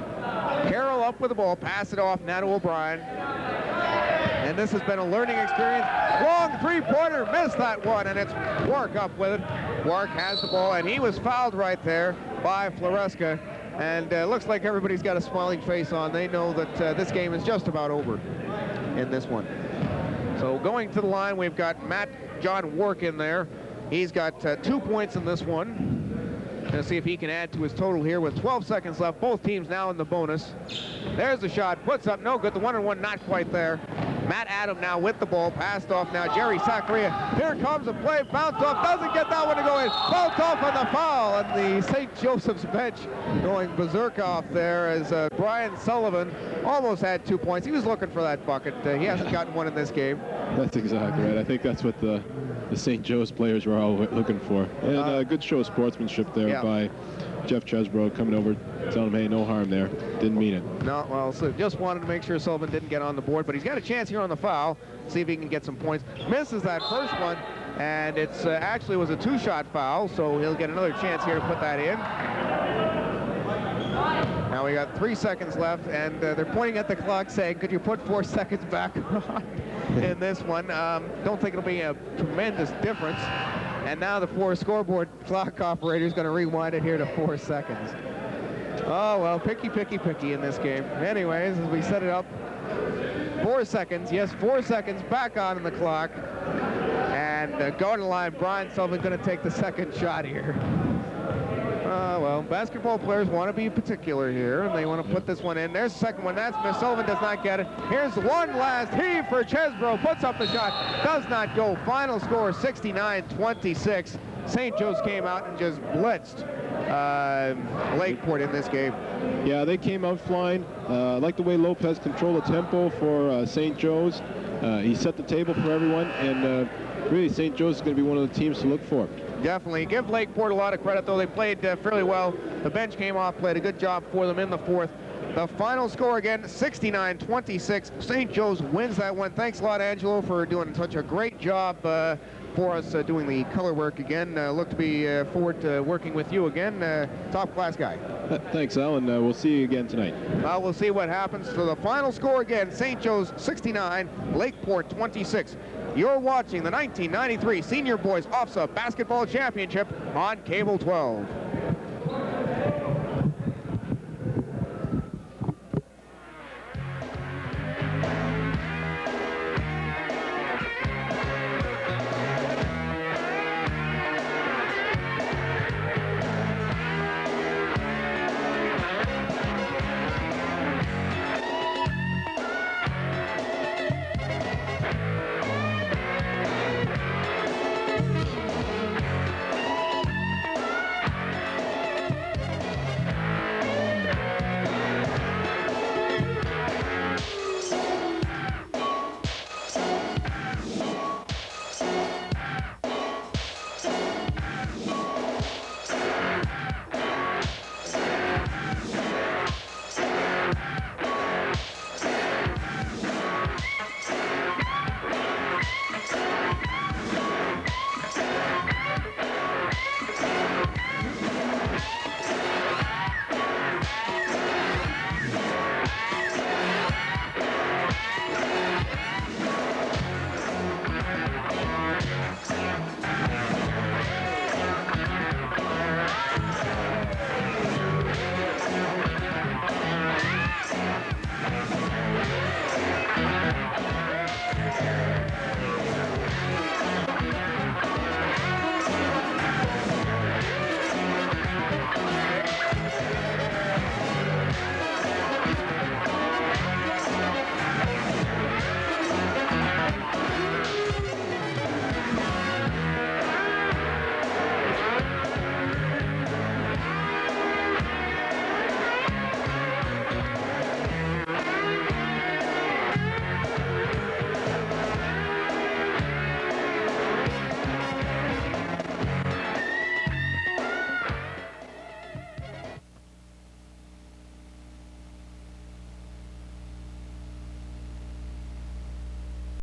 Carroll up with the ball. Pass it off now to O'Brien. And this has been a learning experience. Long three-pointer. Missed that one, and it's Work up with it. Work has the ball, and he was fouled right there by Floresca. And looks like everybody's got a smiling face on. They know that this game is just about over in this one. So going to the line, we've got John Work in there. He's got 2 points in this one. Going to see if he can add to his total here with 12 seconds left. Both teams now in the bonus. There's the shot. Puts up. No good. The 1-on-1 not quite there. Matt Adam now with the ball, passed off now. Jerry Zachariah. Here comes a play, bounce off, doesn't get that one to go in. Bounce off on the foul, and the St. Joseph's bench going berserk off there as Brian Sullivan almost had 2 points. He was looking for that bucket. He hasn't gotten one in this game. That's exactly right. I think that's what the St. Joe's players were all looking for. And a good show of sportsmanship there by Jeff Chesbrough coming over, telling him, hey, no harm there. Didn't mean it. No, well, so just wanted to make sure Sullivan didn't get on the board, but he's got a chance here on the foul. See if he can get some points. Misses that first one, and it's actually was a 2-shot foul, so he'll get another chance here to put that in. Now we got 3 seconds left, and they're pointing at the clock saying, could you put 4 seconds back on in this one? Don't think it'll be a tremendous difference. And now the 4 scoreboard clock operator is going to rewind it here to 4 seconds. Oh, well, picky in this game. Anyways, as we set it up, 4 seconds. Yes, 4 seconds back on the clock. And going to the line, Brian Sullivan going to take the second shot here. Well, basketball players want to be particular here, and they want to put this one in. There's the second one. That's Smith. Sullivan does not get it. Here's one last heave for Chesbrough. Puts up the shot. Does not go. Final score, 69-26. St. Joe's came out and just blitzed Lakeport in this game. Yeah, they came out flying. I like the way Lopez controlled the tempo for St. Joe's. He set the table for everyone, and really St. Joe's is going to be one of the teams to look for. Definitely. Give Lakeport a lot of credit, though. They played fairly well. The bench came off, played a good job for them in the fourth. The final score again, 69-26. St. Joe's wins that one. Thanks a lot, Angelo, for doing such a great job for us doing the color work again. Look to be forward to working with you again. Top-class guy. Thanks, Al, and we'll see you again tonight. Well, we'll see what happens. So the final score again, St. Joe's 69, Lakeport 26. You're watching the 1993 Senior Boys Ofsaa Basketball Championship on Cable 12.